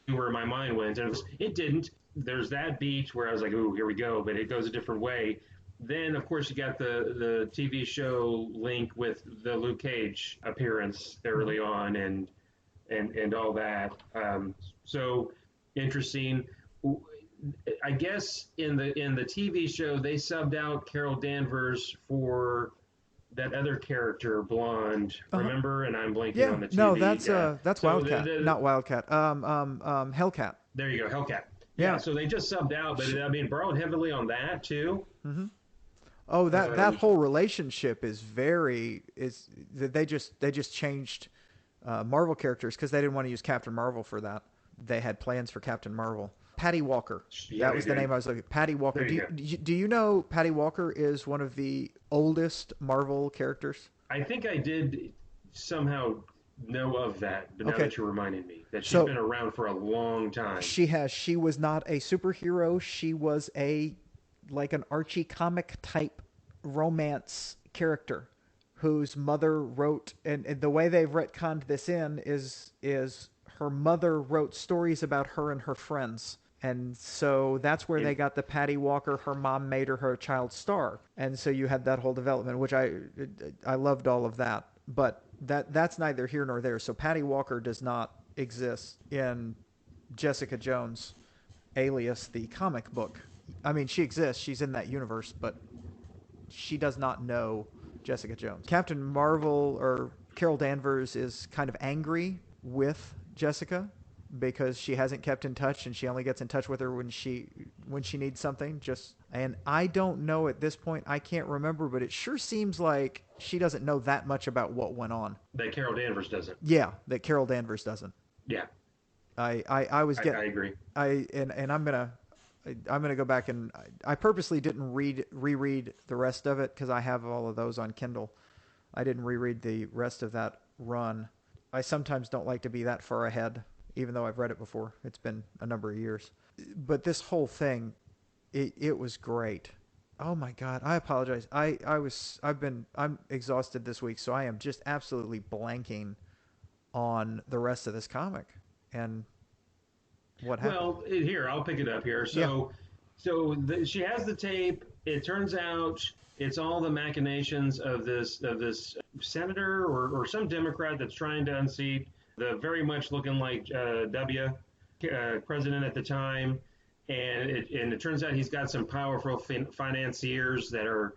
where my mind went, and it didn't. There's that beat where I was like, "Ooh, here we go," but it goes a different way. Then, of course, you got the TV show link with the Luke Cage appearance early on, and all that. So interesting. I guess in the TV show they subbed out Carol Danvers for that other character, blonde. Remember? And I'm blanking on the TV. No, that's Wildcat, not Wildcat. Hellcat. There you go, Hellcat. Yeah. So they just subbed out, but I mean, borrowed heavily on that too. Mm-hmm. Oh, that whole relationship is they just changed Marvel characters because they didn't want to use Captain Marvel for that. They had plans for Captain Marvel. Patty Walker. Yeah, that was the name I was looking at. Patty Walker. Do you know Patty Walker is one of the oldest Marvel characters? I think I did somehow know of that, but now that you're reminding me that she's been around for a long time. She was not a superhero. She was like an Archie comic type romance character whose mother wrote, and the way they've retconned this in is her mother wrote stories about her and her friends. And so that's where they got the Patty Walker, her mom made her child star. And so you had that whole development, which I loved all of that. But that's neither here nor there. So Patty Walker does not exist in Jessica Jones, Alias, the comic book. I mean, she exists. She's in that universe, but she does not know Jessica Jones. Captain Marvel or Carol Danvers is kind of angry with Jessica because she hasn't kept in touch, and she only gets in touch with her when she needs something. And I don't know at this point. I can't remember, but it sure seems like she doesn't know that much about what went on. That Carol Danvers doesn't. Yeah, that Carol Danvers doesn't. Yeah. I agree. And I'm gonna go back, and I purposely didn't reread the rest of it because I have all of those on Kindle. I didn't reread the rest of that run. I sometimes don't like to be that far ahead, even though I've read it before. It's been a number of years. But this whole thing, it was great. Oh my God, I apologize. I'm exhausted this week, so I am just absolutely blanking on the rest of this comic and what happened. Well, here, I'll pick it up here. So she has the tape. It turns out it's all the machinations of this senator or some Democrat that's trying to unseat the very much looking like W president at the time, and it turns out he's got some powerful financiers that are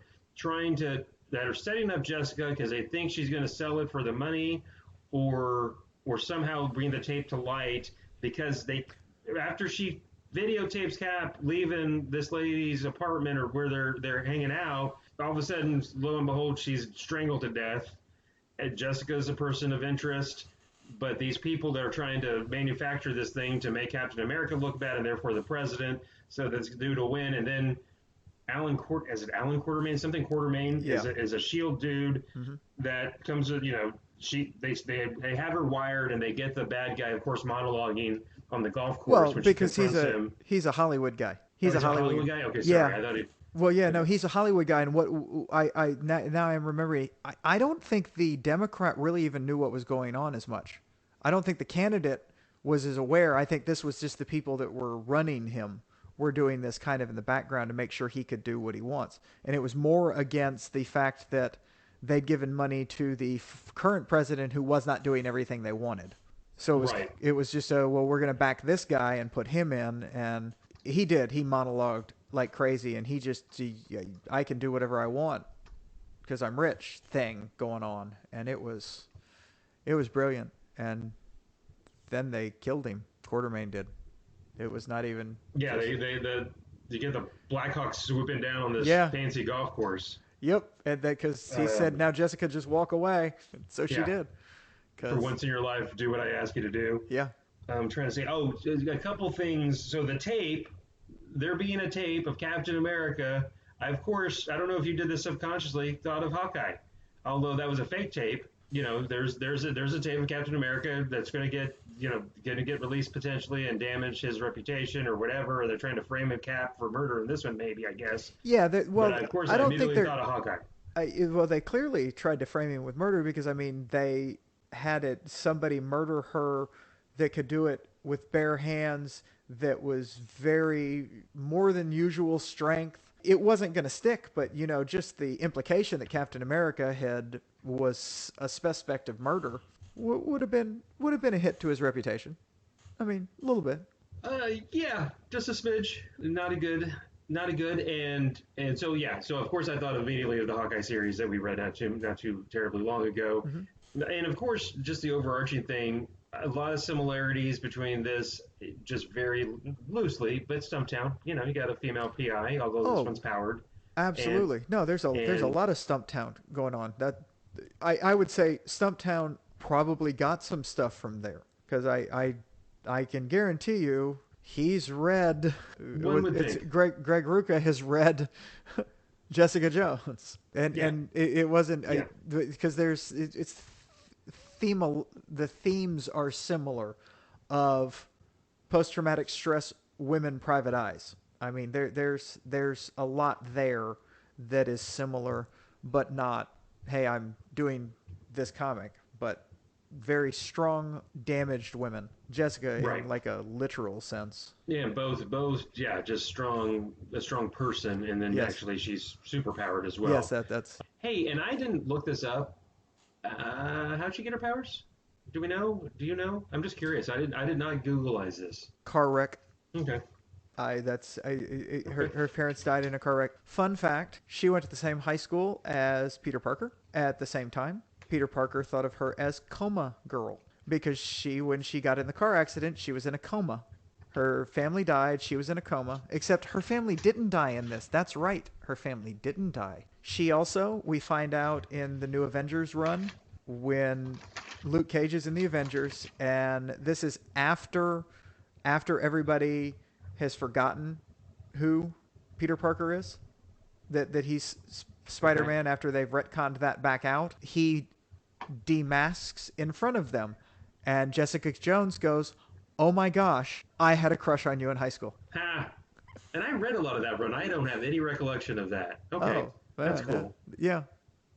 setting up Jessica because they think she's going to sell it for the money, or somehow bring the tape to light because after she videotapes Cap leaving this lady's apartment or where they're hanging out, all of a sudden, lo and behold, she's strangled to death. And Jessica's a person of interest, but these people that are trying to manufacture this thing to make Captain America look bad and therefore the president, so that's due to win. And then Alan Quartermain? Something Quartermain is a SHIELD dude that comes with, they have her wired and they get the bad guy, of course, monologuing on the golf course. Well, because he's a Hollywood guy. He's a Hollywood guy. Okay, sorry. I thought he. Well, yeah, no, he's a Hollywood guy, and what now I'm remembering. I don't think the Democrat really even knew what was going on as much. I don't think the candidate was as aware. I think this was just the people that were running him were doing this kind of in the background to make sure he could do what he wants. And it was more against the fact that they'd given money to the current president who was not doing everything they wanted. So Right. it was just well, we're going to back this guy and put him in, and he did. He monologued like crazy, and I can do whatever I want because I'm rich thing going on, and it was brilliant. And then they killed him. Quartermain did. It was not even. Yeah, you get the Blackhawks swooping down on this Yeah. fancy golf course. Yep, and that because he said, "Now Jessica, just walk away." So she Yeah. did. For once in your life, do what I ask you to do. Yeah. I'm trying to say, a couple things. So the tape, there being a tape of Captain America, I, of course, I don't know if you did this subconsciously, thought of Hawkeye. Although that was a fake tape, there's a tape of Captain America that's going to get released potentially and damage his reputation or whatever. Or they're trying to frame a Cap for murder in this one, maybe, I guess. Yeah. Well, but of course, I I don't think immediately they're. thought of Hawkeye. Well, they clearly tried to frame him with murder because they had somebody murder her that could do it with bare hands, that was very more than usual strength. It wasn't going to stick, but just the implication that Captain America was a suspect of murder would have been a hit to his reputation. I mean, a little bit. Yeah, just a smidge. Not a good. And so yeah, so of course I thought immediately of the Hawkeye series that we read not too terribly long ago. Mm-hmm. And of course, just the overarching thing, a lot of similarities between this, just very loosely, but Stumptown, you got a female PI, although this one's powered. Absolutely. No, there's a lot of Stumptown going on. That I would say Stumptown probably got some stuff from there because I can guarantee you he's read. One would think. Greg Rucka has read Jessica Jones, and it wasn't because the themes are similar of post-traumatic stress women private eyes. I mean, there's a lot there that is similar, but not, hey, I'm doing this comic, but very strong, damaged women. Jessica in like a literal sense. Yeah, both, just a strong person, and then actually she's super powered as well. Yes, that's. Hey, and I didn't look this up. How'd she get her powers? Do we know? Do you know? I'm just curious. I did not Googleize this. Car wreck. Okay. Her parents died in a car wreck. Fun fact: she went to the same high school as Peter Parker at the same time. Peter Parker thought of her as Coma Girl because when she got in the car accident, she was in a coma. Her family died. She was in a coma. Except her family didn't die in this. That's right. Her family didn't die. She also, we find out in the new Avengers run, when Luke Cage is in the Avengers, and this is after everybody has forgotten who Peter Parker is, that he's Spider-Man. After they've retconned that back out, he demasks in front of them, and Jessica Jones goes, "Oh my gosh, I had a crush on you in high school." Ha! And I read a lot of that run. I don't have any recollection of that. Okay, that's cool. Yeah,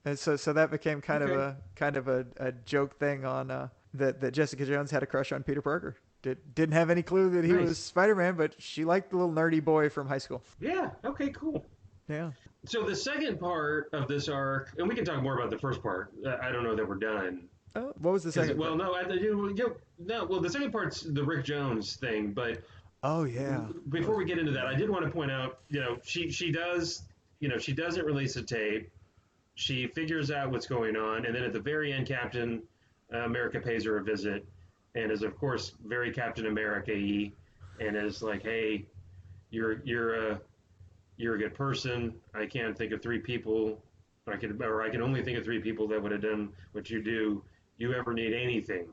and so that became kind of a joke thing on that Jessica Jones had a crush on Peter Parker. Didn't have any clue that he was Spider-Man, but she liked the little nerdy boy from high school. Yeah. Okay. Cool. Yeah. So the second part of this arc, and we can talk more about the first part. I don't know that we're done. Oh, what was the second? Well, part? No. Well, the second part's the Rick Jones thing, but oh yeah. Before we get into that, I did want to point out, she doesn't release a tape. She figures out what's going on, and then at the very end, Captain America pays her a visit, and is of course very Captain America-y, and is like, "Hey, you're a good person. I can't think of three people. I can only think of three people that would have done what you do. You ever need anything,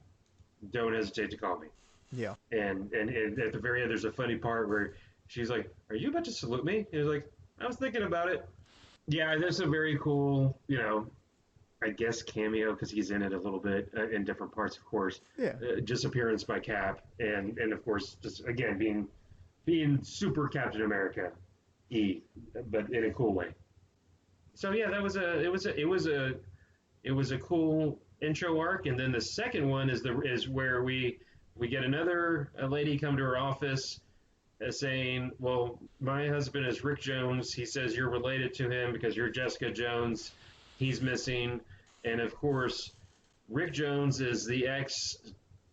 don't hesitate to call me." Yeah. And at the very end, there's a funny part where she's like, "Are you about to salute me?" And he's like, "I was thinking about it." Yeah, there's a very cool, I guess cameo because he's in it a little bit in different parts, of course. Yeah. Disappearance by Cap, and of course, just again being super Captain America, but in a cool way. So yeah, it was a cool intro arc, and then the second one is where we get another lady come to her office, saying, well, my husband is Rick Jones. He says you're related to him because you're Jessica Jones. He's missing. And of course, Rick Jones is the ex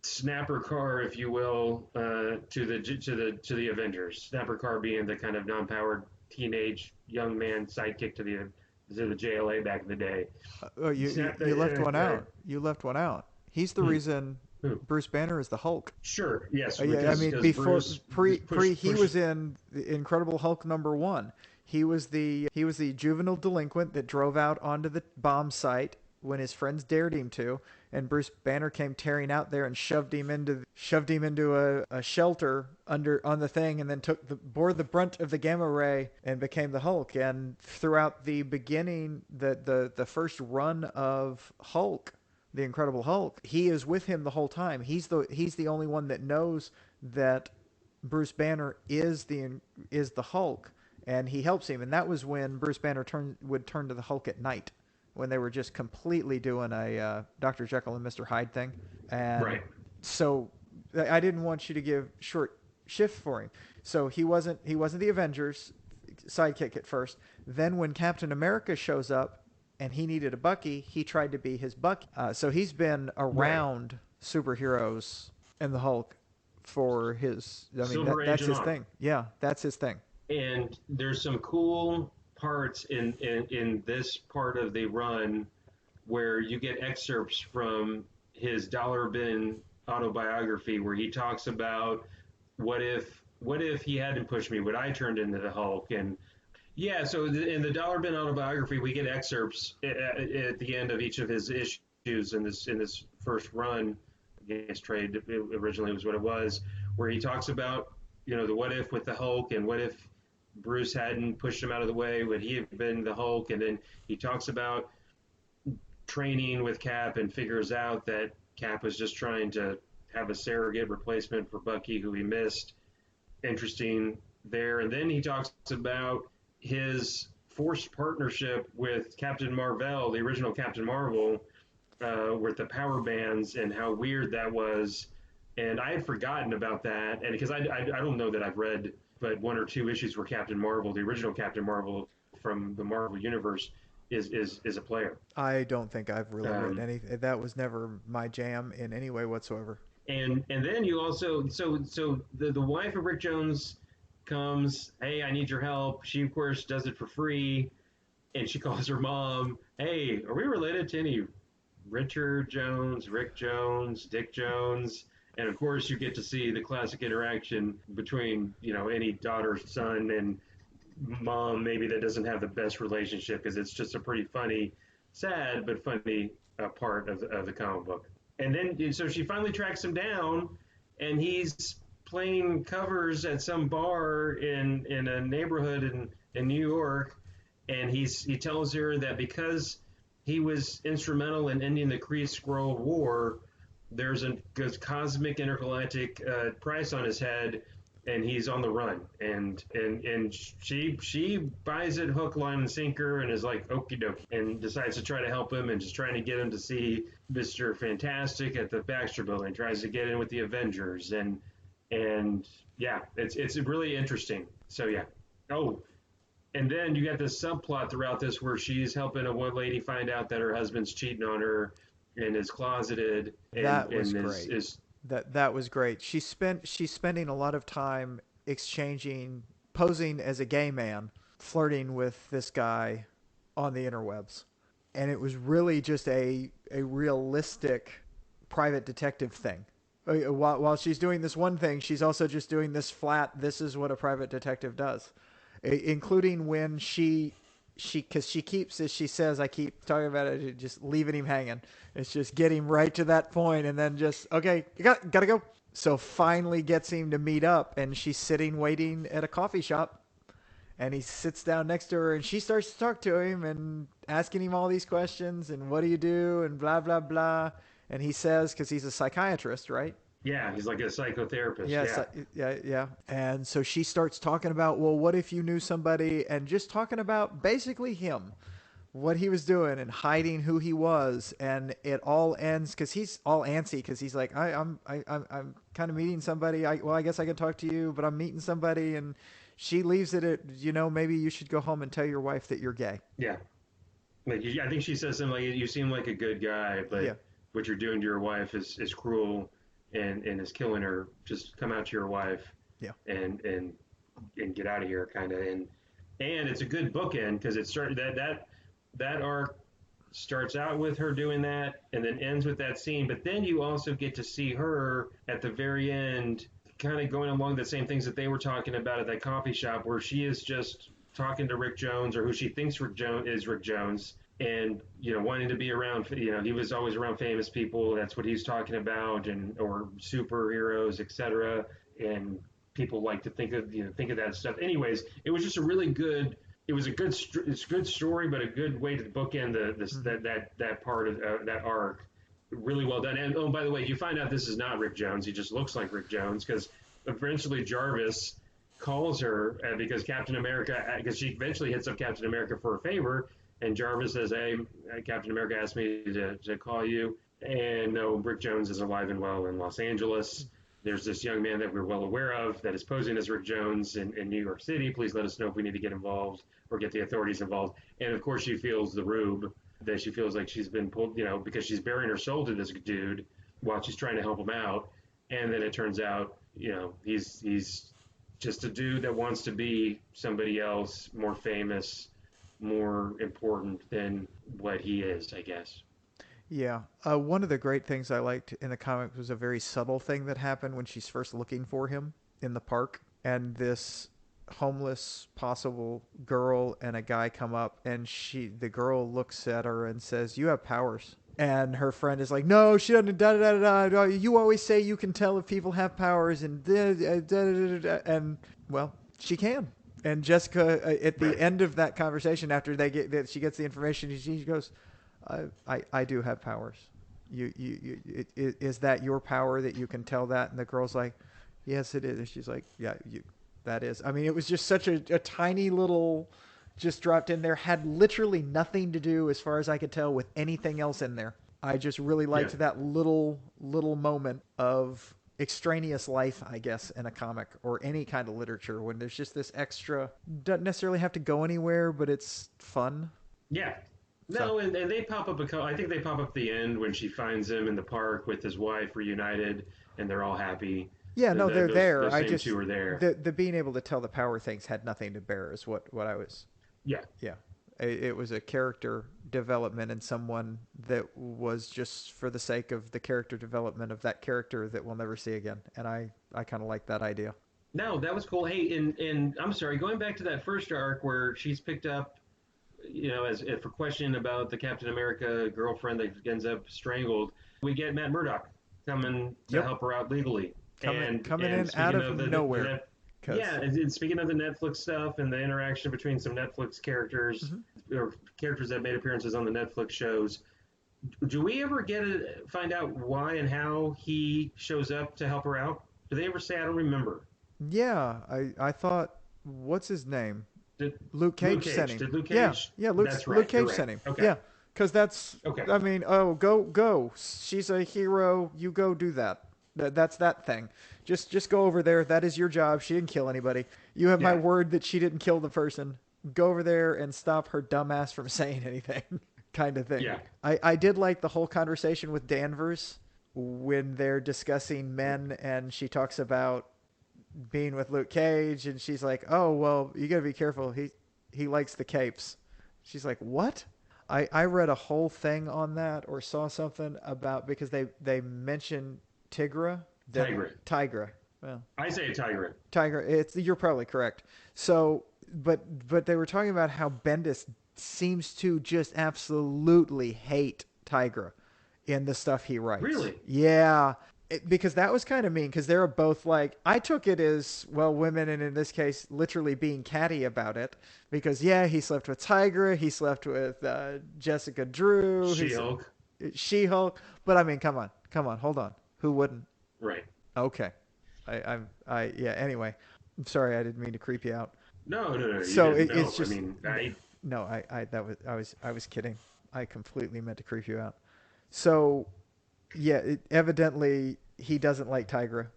Snapper Carr, if you will, to the Avengers. Snapper Carr being the kind of non-powered teenage young man sidekick to the JLA back in the day. Oh, you left one out. You left one out. He's the Hmm, reason who? Bruce Banner is the Hulk. Sure, yes, Yeah, I because mean, before Bruce he was in the Incredible Hulk #1. He was the juvenile delinquent that drove out onto the bomb site when his friends dared him to, and Bruce Banner came tearing out there and shoved him into a shelter under on the thing, and then bore the brunt of the gamma ray and became the Hulk. And throughout the beginning, the first run of Hulk, the Incredible Hulk, he is with him the whole time. He's the only one that knows that Bruce Banner is the Hulk, and he helps him. And that was when Bruce Banner would turn to the Hulk at night, when they were just completely doing a Dr. Jekyll and Mr. Hyde thing. And right. so I didn't want you to give short shift for him. So he wasn't the Avengers sidekick at first. Then when Captain America shows up and he needed a Bucky, he tried to be his Bucky. So he's been Right. around superheroes and the Hulk for I mean, Silver Age that's and his on. thing. Yeah, that's his thing. And there's some cool parts in this part of the run where you get excerpts from his dollar bin autobiography where he talks about what if he hadn't pushed me, would I turned into the Hulk? And yeah, so in the dollar bin autobiography, we get excerpts at the end of each of his issues in this first run against trade. It originally was what it was, where he talks about the what if with the Hulk, and what if Bruce hadn't pushed him out of the way, would he have been the Hulk? And then he talks about training with Cap and figures out that Cap was just trying to have a surrogate replacement for Bucky, who he missed. Interesting there. And then he talks about his forced partnership with Captain Marvel, the original Captain Marvel, with the power bands, and how weird that was. And I had forgotten about that, and because I don't know that I've read but one or two issues where Captain Marvel, the original Captain Marvel from the Marvel universe, is a player. I don't think I've really read Um, any. That was never my jam in any way whatsoever. and then you also the wife of Rick Jones comes, hey, I need your help. She of course does it for free, and she calls her mom, hey, are we related to any Richard Jones, Rick Jones, Dick Jones? And of course, you get to see the classic interaction between any daughter, son, and mom. Maybe that doesn't have the best relationship because it's just a pretty funny, sad but funny part of the comic book. And then so she finally tracks him down, and he's playing covers at some bar in a neighborhood in New York, and he tells her that because he was instrumental in ending the Kree Skrull War, there's a cosmic intergalactic price on his head, and he's on the run. And she buys it hook, line, and sinker, and is like okie dokie, and decides to try to help him, and just trying to get him to see Mr. Fantastic at the Baxter Building. Tries to get in with the Avengers, and yeah, it's really interesting. So yeah. Oh, and then you got this subplot throughout this where she's helping a one lady find out that her husband's cheating on her and is closeted, and That was and great. is That was great. She's spending a lot of time posing as a gay man, flirting with this guy on the interwebs, and it was really just a realistic private detective thing. While she's doing this one thing, she's also just doing this flat. This is what a private detective does, including when because she keeps, as she says, I keep talking about it, just leaving him hanging. It's just get him right to that point, and then just, okay, you gotta go. So finally gets him to meet up, and she's sitting waiting at a coffee shop, and he sits down next to her, and she starts to talk to him and asking him all these questions, and what do you do, and blah blah blah. And he says, because he's a psychiatrist, right? yeah, he's like a psychotherapist. Yes, Yeah, yeah. And so she starts talking about, well, what if you knew somebody, and just talking about basically him. what he was doing and hiding who he was, and it all ends because he's all antsy because he's like, I'm kind of meeting somebody. I guess I can talk to you, but I'm meeting somebody, and she leaves it at, maybe you should go home and tell your wife that you're gay. Yeah. Like I think she says something like, "You seem like a good guy, but Yeah, what you're doing to your wife is cruel and is killing her. Just come out to your wife yeah, and get out of here," kind of. And it's a good bookend because it started that arc starts out with her doing that and then ends with that scene. But then you also get to see her at the very end, kind of going along the same things that they were talking about at that coffee shop, where she is just talking to Rick Jones, or who she thinks Rick Jones, and wanting to be around. He was always around famous people. That's what he's talking about, and or superheroes, etc. And people like to think of that stuff. Anyways, it was just a really good. It was a good story, but a good way to bookend mm-hmm. that part of that arc. Really well done. And oh, by the way, you find out this is not Rick Jones. He just looks like Rick Jones because eventually Jarvis calls her because Captain America, because she eventually hits up Captain America for a favor, and Jarvis says, "Hey, Captain America asked me to call you." And no, Rick Jones is alive and well in Los Angeles. There's this young man that we're well aware of that is posing as Rick Jones in New York City. Please let us know if we need to get involved or get the authorities involved. And of course, she feels the rube, that she feels like she's been pulled, because she's bearing her soul to this dude while she's trying to help him out. And then it turns out, he's just a dude that wants to be somebody else, more famous, more important than what he is, I guess. Yeah. One of the great things I liked in the comic was a very subtle thing that happened when she's first looking for him in the park, and this homeless possible girl and a guy come up, and the girl looks at her and says, "You have powers." And her friend is like, "No, she doesn't. Da da da da. You always say you can tell if people have powers, and and well, she can." And Jessica, at the Right. end of that conversation, after she gets the information, she goes, I do have powers. Is that your power that you can tell that?" And the girl's like, "Yes, it is." And she's like, "Yeah, that is." I mean, it was just such a tiny little, just dropped in there, had literally nothing to do, as far as I could tell, with anything else in there. I just really Yeah. liked that little moment of extraneous life, I guess, in a comic or any kind of literature, when there's just this extra, doesn't necessarily have to go anywhere, but it's fun. Yeah. So No, and they pop up a couple. I think they pop up at the end when she finds him in the park with his wife reunited, and they're all happy. yeah, no, they're there. Those I same just two are there. the being able to tell the power things had nothing to bear, is what I was. Yeah. Yeah, it was a character development and someone that was just for the sake of the character development of that character that we'll never see again, and I kind of like that idea. No, that was cool. Hey, and I'm sorry, going back to that first arc where she's picked up, as for questioning about the Captain America girlfriend that ends up strangled, we get Matt Murdock coming to Yep, help her out legally. coming And in out speaking of of nowhere, yeah, because and speaking of the Netflix stuff and the interaction between some Netflix characters mm-hmm. or characters that made appearances on the Netflix shows, do we ever find out why and how he shows up to help her out? Do they ever say? I don't remember. Yeah, I thought, what's his name? Did Luke Luke Cage sent Cage? him. Did Luke Yeah, Cage? yeah. That's Luke right. You're Cage right. sent him. Okay. Yeah, because that's. Okay. I mean, oh, go. She's a hero. You go do that. That's that thing. Just go over there. That is your job. She didn't kill anybody. You have my Yeah. word that she didn't kill the person. Go over there and stop her dumbass from saying anything, kind of thing. Yeah. I did like the whole conversation with Danvers when they're discussing men, and she talks about being with Luke Cage, and she's like, "Oh well, you gotta be careful. He likes the capes." She's like, "What?" I read a whole thing on that, or saw something about, because they mentioned Tigra, that Tiger. Tigra. Well, I say Tiger. Tigra. You're probably correct. So, but they were talking about how Bendis seems to just absolutely hate Tigra in the stuff he writes. Really? Yeah, because that was kind of mean, because they're both like, I took it as, well, women, and in this case literally being catty about it, because yeah, he slept with Tigra, he slept with Jessica Drew, She Hulk. She-Hulk, but I mean, come on, hold on, who wouldn't? Right. Okay, yeah, anyway, I'm sorry, I didn't mean to creep you out. No, no, no. You So didn't. it's No. I just mean, No, I was kidding. I completely meant to creep you out. So yeah, evidently he doesn't like Tigra,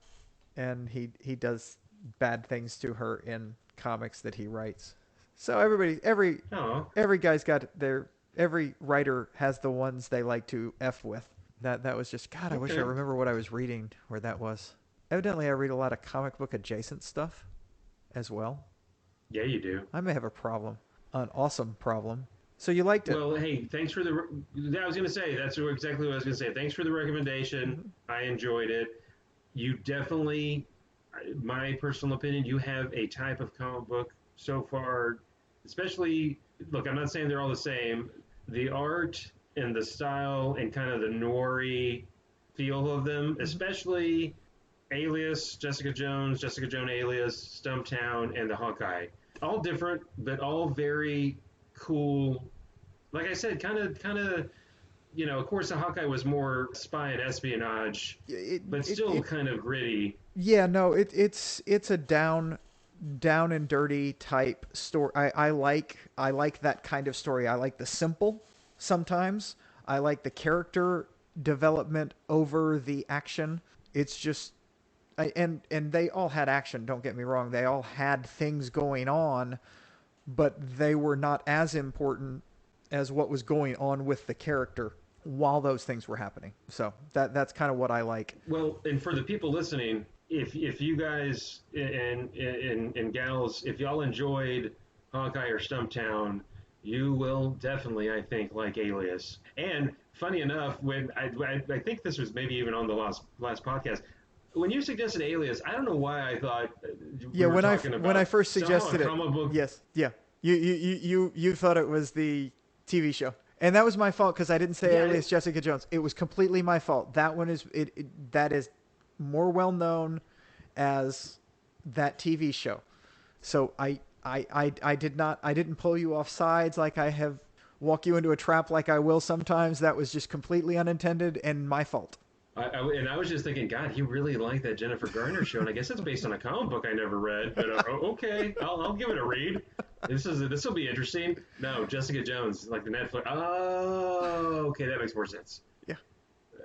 and he does bad things to her in comics that he writes. So Oh, every guy's got their every writer has the ones they like to f with. That was just God. I wish I okay. remember what I was reading where that was. Evidently, I read a lot of comic book adjacent stuff as well. Yeah, you do. I may have a problem, an awesome problem. So you liked it? Well, hey, thanks for the. I was going to say that's exactly what I was going to say. Thanks for the recommendation. Mm-hmm. I enjoyed it. You definitely, my personal opinion, you have a type of comic book so far, especially. Look, I'm not saying they're all the same. The art and the style and kind of the noir feel of them, Mm-hmm. especially Alias, Jessica Jones Alias, Stumptown, and the Hawkeye. All different, but all very cool. Like I said, of course, the Hawkeye was more spy and espionage, but still It kind of gritty. yeah, no, it's a down and dirty type story. I like that kind of story. I like the simple sometimes. I like the character development over the action. It's just and they all had action, don't get me wrong. They all had things going on, but they were not as important as what was going on with the character while those things were happening. So that's kind of what I like. Well, and for the people listening, if you guys and gals, if y'all enjoyed Hawkeye or Stumptown, you will definitely, I think, like Alias. And funny enough, when I think this was maybe even on the last podcast, when you suggested Alias, I don't know why I thought Yeah, we were talking when I about first somehow a suggested it, comic book. yes, yeah, you thought it was the TV show, and that was my fault because I didn't say Yeah, Alias Jessica Jones. It was completely my fault. That one is that is more well known as that TV show. So I didn't pull you off sides like I have walk you into a trap like I will sometimes. That was just completely unintended and my fault. and I was just thinking, God, he really liked that Jennifer Garner show, and I guess it's based on a comic book I never read. But okay, I'll give it a read. This will be interesting. No, Jessica Jones, like the Netflix. Oh, okay, that makes more sense. Yeah,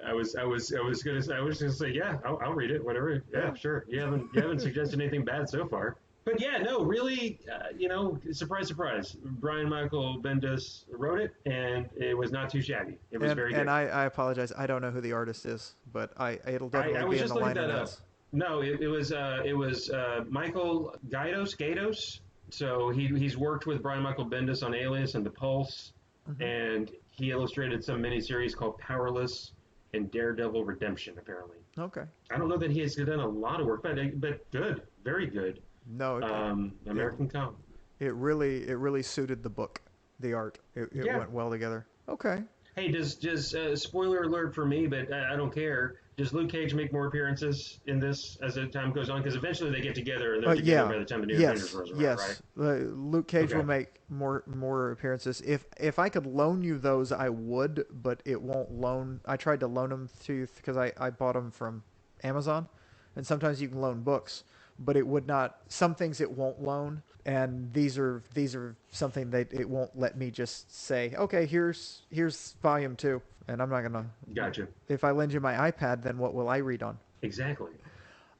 I was gonna say, yeah, I'll read it, whatever. Yeah, yeah. sure. You haven't suggested anything bad so far. But yeah, no, really, surprise, surprise. Brian Michael Bendis wrote it, and it was not too shabby. It was very And good. I apologize. I don't know who the artist is, but I it'll I definitely was be in just the looking liner that up. notes. No, it was Michael Gaydos. So he's worked with Brian Michael Bendis on Alias and The Pulse, Hmm. and he illustrated some miniseries called Powerless and Daredevil Redemption. Apparently, Okay. I don't know that he has done a lot of work, but good, very good. No, it American Comic. it really suited the book, the art. It Yeah. went well together. Okay. Hey, does spoiler alert for me, but I don't care. Does Luke Cage make more appearances in this as the time goes on? Because eventually they get together and they're together Yeah. by the time the new Avengers Yes. rolls around, right? Yes. Luke Cage will Okay, make more appearances. If I could loan you those, I would, but it won't loan. I tried to loan them to because I bought them from Amazon, and sometimes you can loan books, but it would not. Some things it won't loan, and these are something that it won't let me just say. Okay, here's volume two, and I'm not gonna. gotcha. If I lend you my iPad, then what will I read on? Exactly.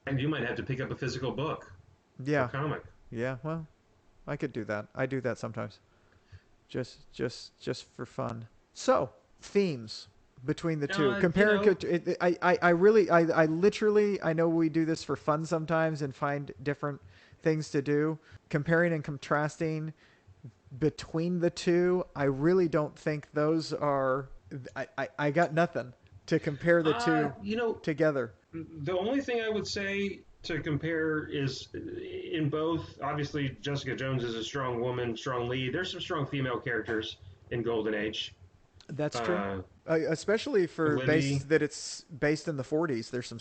And you might have to pick up a physical book or Yeah. comic. Yeah. Well, I could do that. I do that sometimes. Just for fun. So themes between the two. You Comparing, know, I really, I literally, I know we do this for fun sometimes and find different things to do. Comparing and contrasting between the two, I really don't think those are. I got nothing to compare the two you know, together. the only thing I would say to compare is in both. Obviously, Jessica Jones is a strong woman, strong lead. There's some strong female characters in Golden Age. That's true. Uh, Especially for Libby, it's based in the 40s. There's some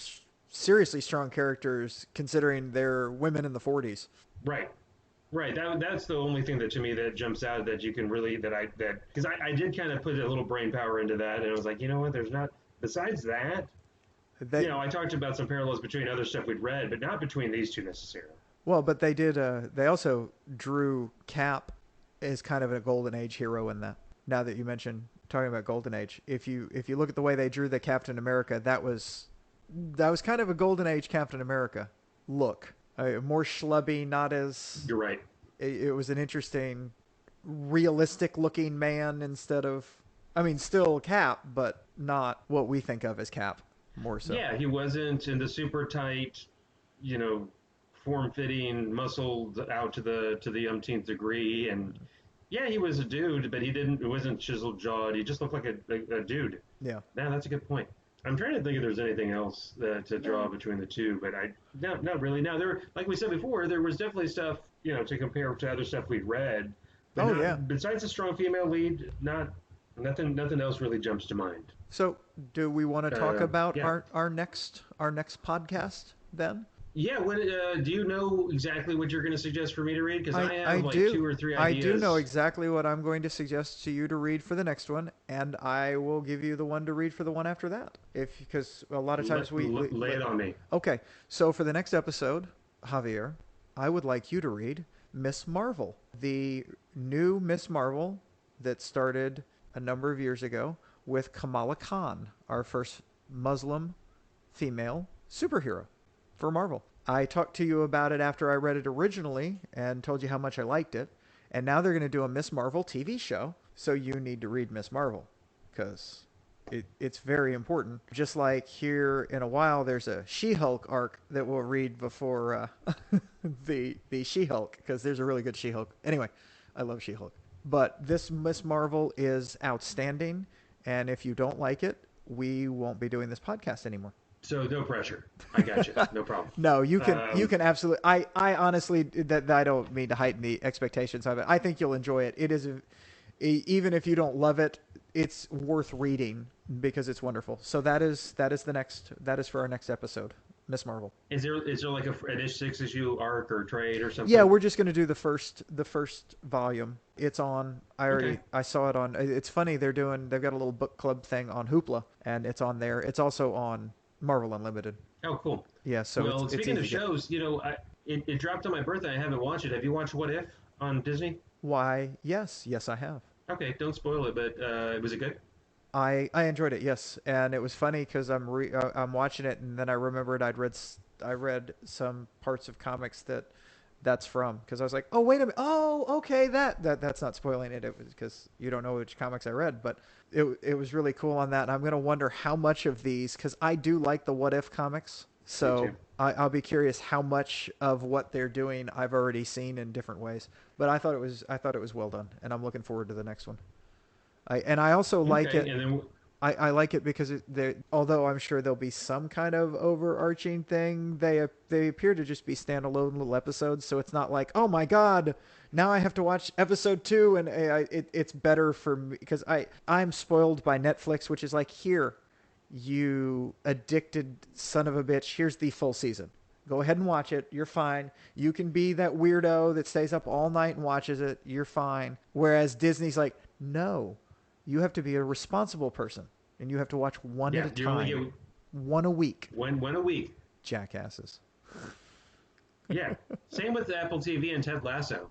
seriously strong characters considering they're women in the 40s. right, right. That's the only thing that to me that jumps out that you can really that because I did kind of put a little brain power into that, and I was like, you know what? There's not besides that. They I talked about some parallels between other stuff we'd read, but not between these two necessarily. well, but they did. They also drew Cap is kind of a golden age hero in that. Now that you mentioned talking about golden age, if you look at the way they drew the Captain America, that was kind of a golden age Captain America look. More schlubby, not as. You're right. It was an interesting, realistic looking man instead of. I mean, still Cap, but not what we think of as Cap. More so. Yeah, he wasn't in the super tight, form-fitting, muscled out to the umpteenth degree, and yeah, he was a dude, but he wasn't chiseled jawed. He just looked like a dude. Yeah. Yeah, that's a good point. I'm trying to think if there's anything else to draw between the two, but not really. Now like we said before, there was definitely stuff to compare to other stuff we'd read. But yeah. Besides a strong female lead, nothing else really jumps to mind. So, do we want to talk about yeah. our next podcast then? Yeah. What do you know exactly what you're going to suggest for me to read? Because I have do. 2 or 3 ideas. I do know exactly what I'm going to suggest to you to read for the next one, and I will give you the one to read for the one after that. Because a lot of times we lay it on me. Okay. So for the next episode, Javier, I would like you to read Miss Marvel, the new Miss Marvel that started a number of years ago with Kamala Khan, our first Muslim female superhero for Marvel. I talked to you about it after I read it originally and told you how much I liked it. And now they're going to do a Miss Marvel TV show. So you need to read Miss Marvel because it's very important. Just like here in a while, there's a She-Hulk arc that we'll read before the She-Hulk because there's a really good She-Hulk. Anyway, I love She-Hulk. But this Miss Marvel is outstanding. And if you don't like it, we won't be doing this podcast anymore. So no pressure. I got you. No problem. No, you can absolutely. I honestly that I don't mean to heighten the expectations of it. I think you'll enjoy it. It is even if you don't love it, it's worth reading because it's wonderful. So that is for our next episode, Miss Marvel. Is there like an 6-issue arc or trade or something? Yeah, we're just going to do the first volume. It's on. I saw it on. It's funny they've got a little book club thing on Hoopla, and it's on there. It's also on Marvel Unlimited. Oh, cool. Yeah. So speaking of shows, it dropped on my birthday. I haven't watched it. Have you watched What If on Disney? Why? Yes, I have. Okay, don't spoil it. But was it good? I enjoyed it, yes, and it was funny because I'm watching it, and then I remembered I read some parts of comics that's from because I was like, oh wait a minute, oh okay, that's not spoiling it. It was because you don't know which comics I read, but it was really cool on that. And I'm gonna wonder how much of these because I do like the What If comics, so I'll be curious how much of what they're doing I've already seen in different ways. But I thought it was well done, and I'm looking forward to the next one. I also like it. And then, I like it because although I'm sure there'll be some kind of overarching thing, they appear to just be standalone little episodes. So it's not like, oh my God, now I have to watch episode 2, and it's better for me because I'm spoiled by Netflix, which is like, here, you addicted son of a bitch, here's the full season. Go ahead and watch it. You're fine. You can be that weirdo that stays up all night and watches it. You're fine. Whereas Disney's like, no. You have to be a responsible person, and you have to watch one at a time. One a week. One a week. Jackasses. Yeah. Same with Apple TV and Ted Lasso.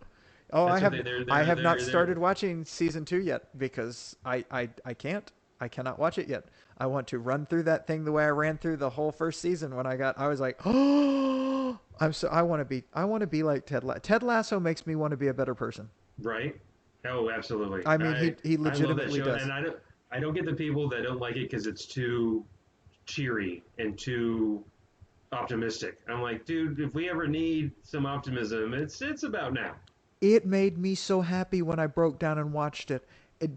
Oh, I have not started watching season 2 yet because I can't. I cannot watch it yet. I want to run through that thing the way I ran through the whole first season when I was like, oh, I want to be like Ted Lasso. Ted Lasso makes me want to be a better person. Right. Oh, absolutely. I mean, he legitimately does. And I don't get the people that don't like it because it's too cheery and too optimistic. I'm like, dude, if we ever need some optimism, it's about now. It made me so happy when I broke down and watched it.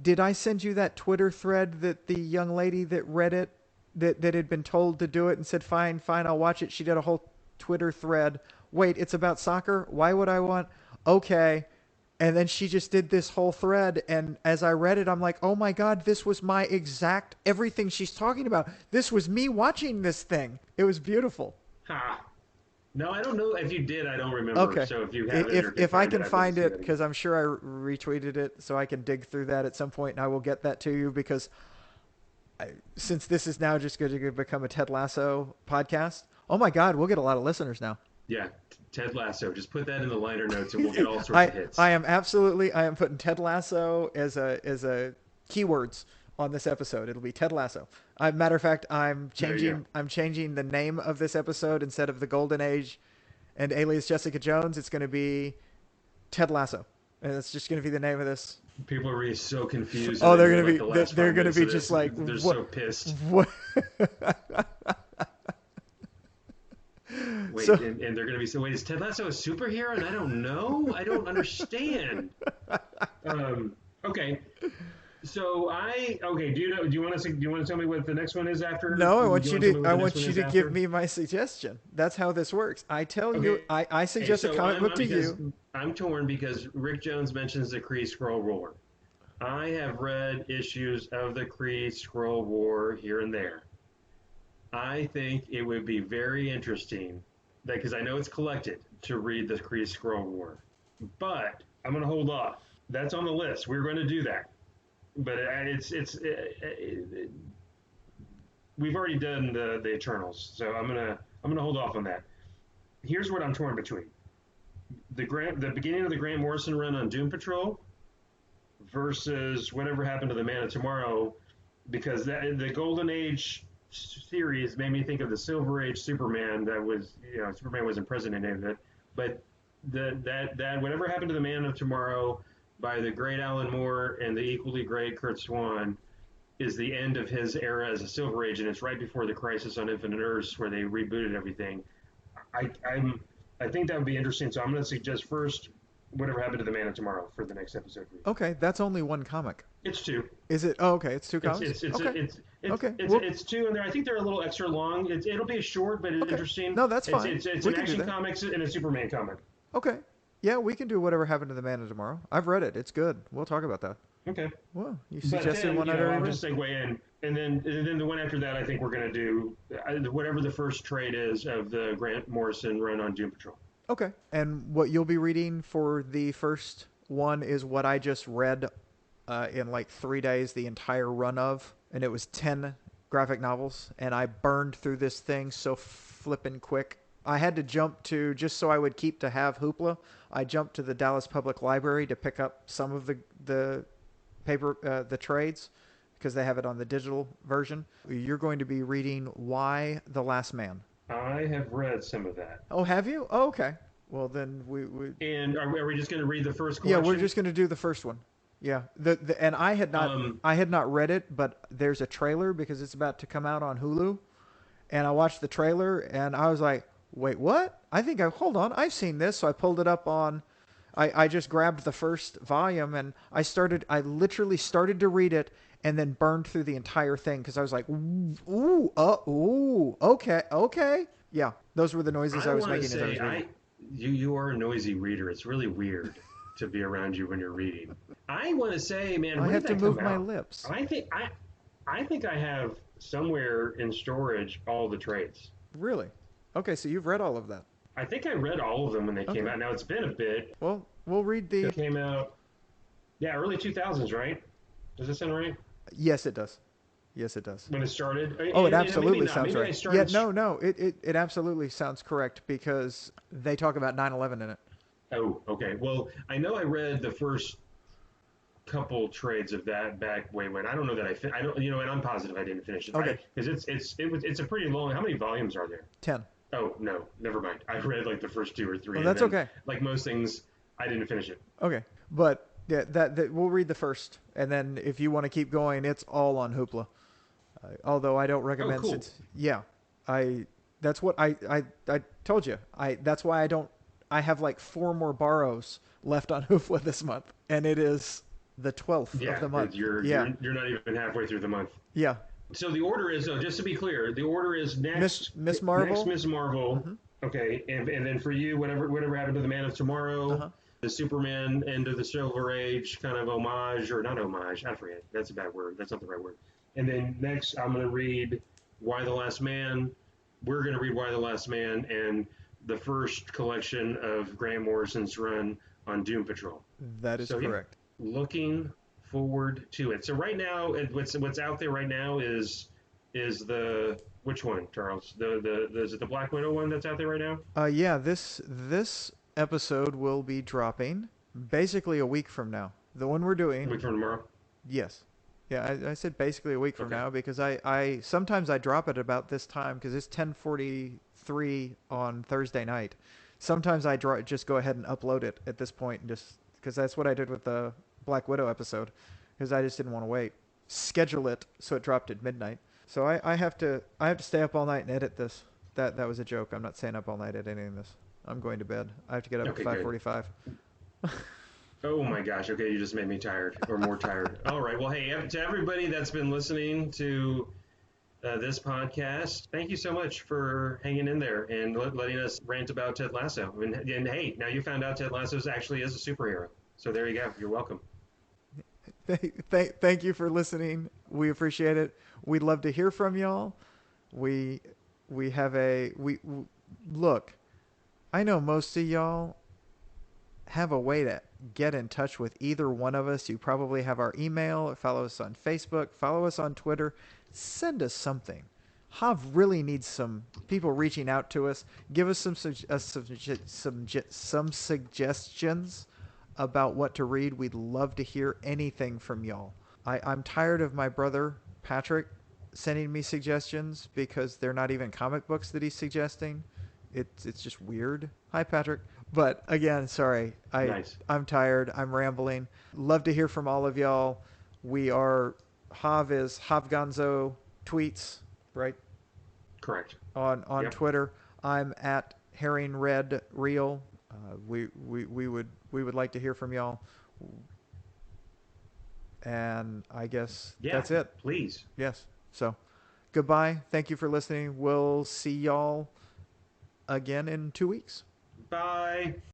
Did I send you that Twitter thread that the young lady that read it, that had been told to do it and said, fine, I'll watch it. She did a whole Twitter thread. Wait, it's about soccer? Why would I want? Okay. And then she just did this whole thread. And as I read it, I'm like, oh my God, this was my exact everything she's talking about. This was me watching this thing. It was beautiful. Ha. No, I don't know. If you did, I don't remember. Okay. So if you have it, if I can find it, because I'm sure I retweeted it, so I can dig through that at some point, and I will get that to you because since this is now just going to become a Ted Lasso podcast, oh my God, we'll get a lot of listeners now. Yeah. Ted Lasso. Just put that in the liner notes, and we'll get all sorts I of hits. I am putting Ted Lasso as a keywords on this episode. It'll be Ted Lasso. Matter of fact, There you go. I'm changing the name of this episode. Instead of the Golden Age and Alias Jessica Jones, it's going to be Ted Lasso, and it's just going to be the name of this. People are really so confused. Oh, And they're then, going like, to the be last they're 5 going to minutes be of just this, like they're what so pissed. what. Wait, So and they're going to be so. Wait, is Ted Lasso a superhero? And I don't know. I don't understand. Okay. So okay. Do you know? Do you want to tell me what the next one is after? no, Do you want to tell me what I the next want one you is to give after? me my suggestion. That's how this works. I tell you, Okay. I Okay. suggest a So comic book to because you. I'm torn because Rick Jones mentions the Kree Skrull War. I have read issues of the Kree Skrull War here and there. I think it would be very interesting, because I know it's collected, to read the Kree Skrull War. But I'm going to hold off. That's on the list. We're going to do that. But we've already done the Eternals, so I'm gonna hold off on that. Here's what I'm torn between: the beginning of the Grant Morrison run on Doom Patrol versus whatever happened to the Man of Tomorrow, because the Golden Age series made me think of the Silver Age Superman. That was, Superman wasn't present in any of it, but that whatever happened to the Man of Tomorrow by the great Alan Moore and the equally great Kurt Swan is the end of his era as a Silver Age, and it's right before the Crisis on Infinite Earths where they rebooted everything. I think that would be interesting. So I'm going to suggest first whatever happened to the Man of Tomorrow for the next episode. Okay, that's only one comic. It's two. Is it? Oh, okay, it's two It's comics. it's Okay. Okay. it's, Well, it's two, and I think they're a little extra long. It'll be a short, but okay. interesting. No, that's fine. It's We an can do action that. comics and a Superman comic. Okay. Yeah, we can do whatever happened to the Man of Tomorrow. I've read it. It's good. We'll talk about that. Okay. Well, you But suggested then, one I'd already I'll read. just segue in, and then the one after that, I think we're going to do whatever the first trade is of the Grant Morrison run on Doom Patrol. Okay. And what you'll be reading for the first one is what I just read in like 3 days, the entire run of, and it was 10 graphic novels, and I burned through this thing so flippin' quick. I had to jump to, just so I would keep to have Hoopla, I jumped to the Dallas Public Library to pick up some of the paper, the trades, because they have it on the digital version. You're going to be reading Why the Last Man. I have read some of that. Oh, have you? Oh, okay. Well, then we And are we just going to read the first yeah, collection? we're just going to do the first one. Yeah. And I had not read it, but there's a trailer because it's about to come out on Hulu, and I watched the trailer and I was like, "Wait, what? Hold on, I've seen this." So I pulled it up on I just grabbed the first volume and I literally started to read it and then burned through the entire thing because I was like, okay. Yeah, those were the noises I was wanna making as I was reading. You are a noisy reader. It's really weird to be around you when you're reading. I want to say, man, I when have did to that move come my out? lips. I think I have somewhere in storage all the trades. Really? Okay, so you've read all of that. I think I read all of them when they came Okay. out. Now it's been a bit. Well, we'll read the. It came out, yeah, early 2000s, right? Does that sound right? Yes, it does. Yes, it does. When it started? Oh, it And absolutely maybe not. sounds Maybe I right. started. Yeah, no, it absolutely sounds correct because they talk about 9/11 in it. Oh, okay. Well, I know I read the first couple trades of that back way when. I don't know that I don't, and I'm positive I didn't finish it. Okay. Because it's a pretty long. How many volumes are there? 10. Oh no, never mind. I read like the first 2 or 3. Well, and that's then, okay. Like most things, I didn't finish it. Okay, but yeah, that we'll read the first, and then if you want to keep going, it's all on Hoopla. Although I don't recommend. cool. Yeah, that's what I told you. That's why I don't. I have like 4 more borrows left on Hoopla this month, and it is the 12th Yeah, of the month. you're not even halfway through the month. Yeah. So the order is, just to be clear, the order is next Miss Marvel. Next Miss Marvel. Mm-hmm. Okay, and then for you, whatever happened to the Man of Tomorrow, the Superman end of the Silver Age kind of homage, or not homage, I forget. That's a bad word. That's not the right word. And then next, I'm going to read Why the Last Man. We're going to read Why the Last Man and the first collection of Grant Morrison's run on Doom Patrol. That is correct. Yeah, looking forward to it. So right now, what's out there right now is is which one, Charles? Is it the Black Widow one that's out there right now? Yeah, this episode will be dropping basically a week from now. The one we're A doing, week from tomorrow. yes. Yeah, I said basically a week from Okay. now because I sometimes I drop it about this time because it's 10:43 on Thursday night. Sometimes just go ahead and upload it at this point and just because that's what I did with the Black Widow episode because I just didn't want to wait. Schedule it so it dropped at midnight. So I have to stay up all night and edit this. That was a joke. I'm not staying up all night editing this. I'm going to bed. I have to get up at Okay, good. 5:45. Oh my gosh. Okay, you just made me tired or more tired. All right. Well, hey, to everybody that's been listening to this podcast, thank you so much for hanging in there and letting us rant about Ted Lasso. And hey, now you found out Ted Lasso actually is a superhero. So there you go. You're welcome. Thank you for listening. We appreciate it. We'd love to hear from y'all. We we have a we look. I know most of y'all have a way to get in touch with either one of us. You probably have our email. Follow us on Facebook. Follow us on Twitter. Send us something. Hav really needs some people reaching out to us. Give us some suggestions about what to read. We'd love to hear anything from y'all. I'm tired of my brother Patrick sending me suggestions because they're not even comic books that he's suggesting. It's just weird. Hi Patrick. But again, sorry. Nice. I'm tired. I'm rambling. Love to hear from all of y'all. We are Hav is Havgonzo tweets, right? Correct. On Yep. Twitter. I'm at Herring Red Real. We would like to hear from y'all. And I guess Yeah, that's it. please. Yes. So, goodbye. Thank you for listening. We'll see y'all again in 2 weeks. Bye.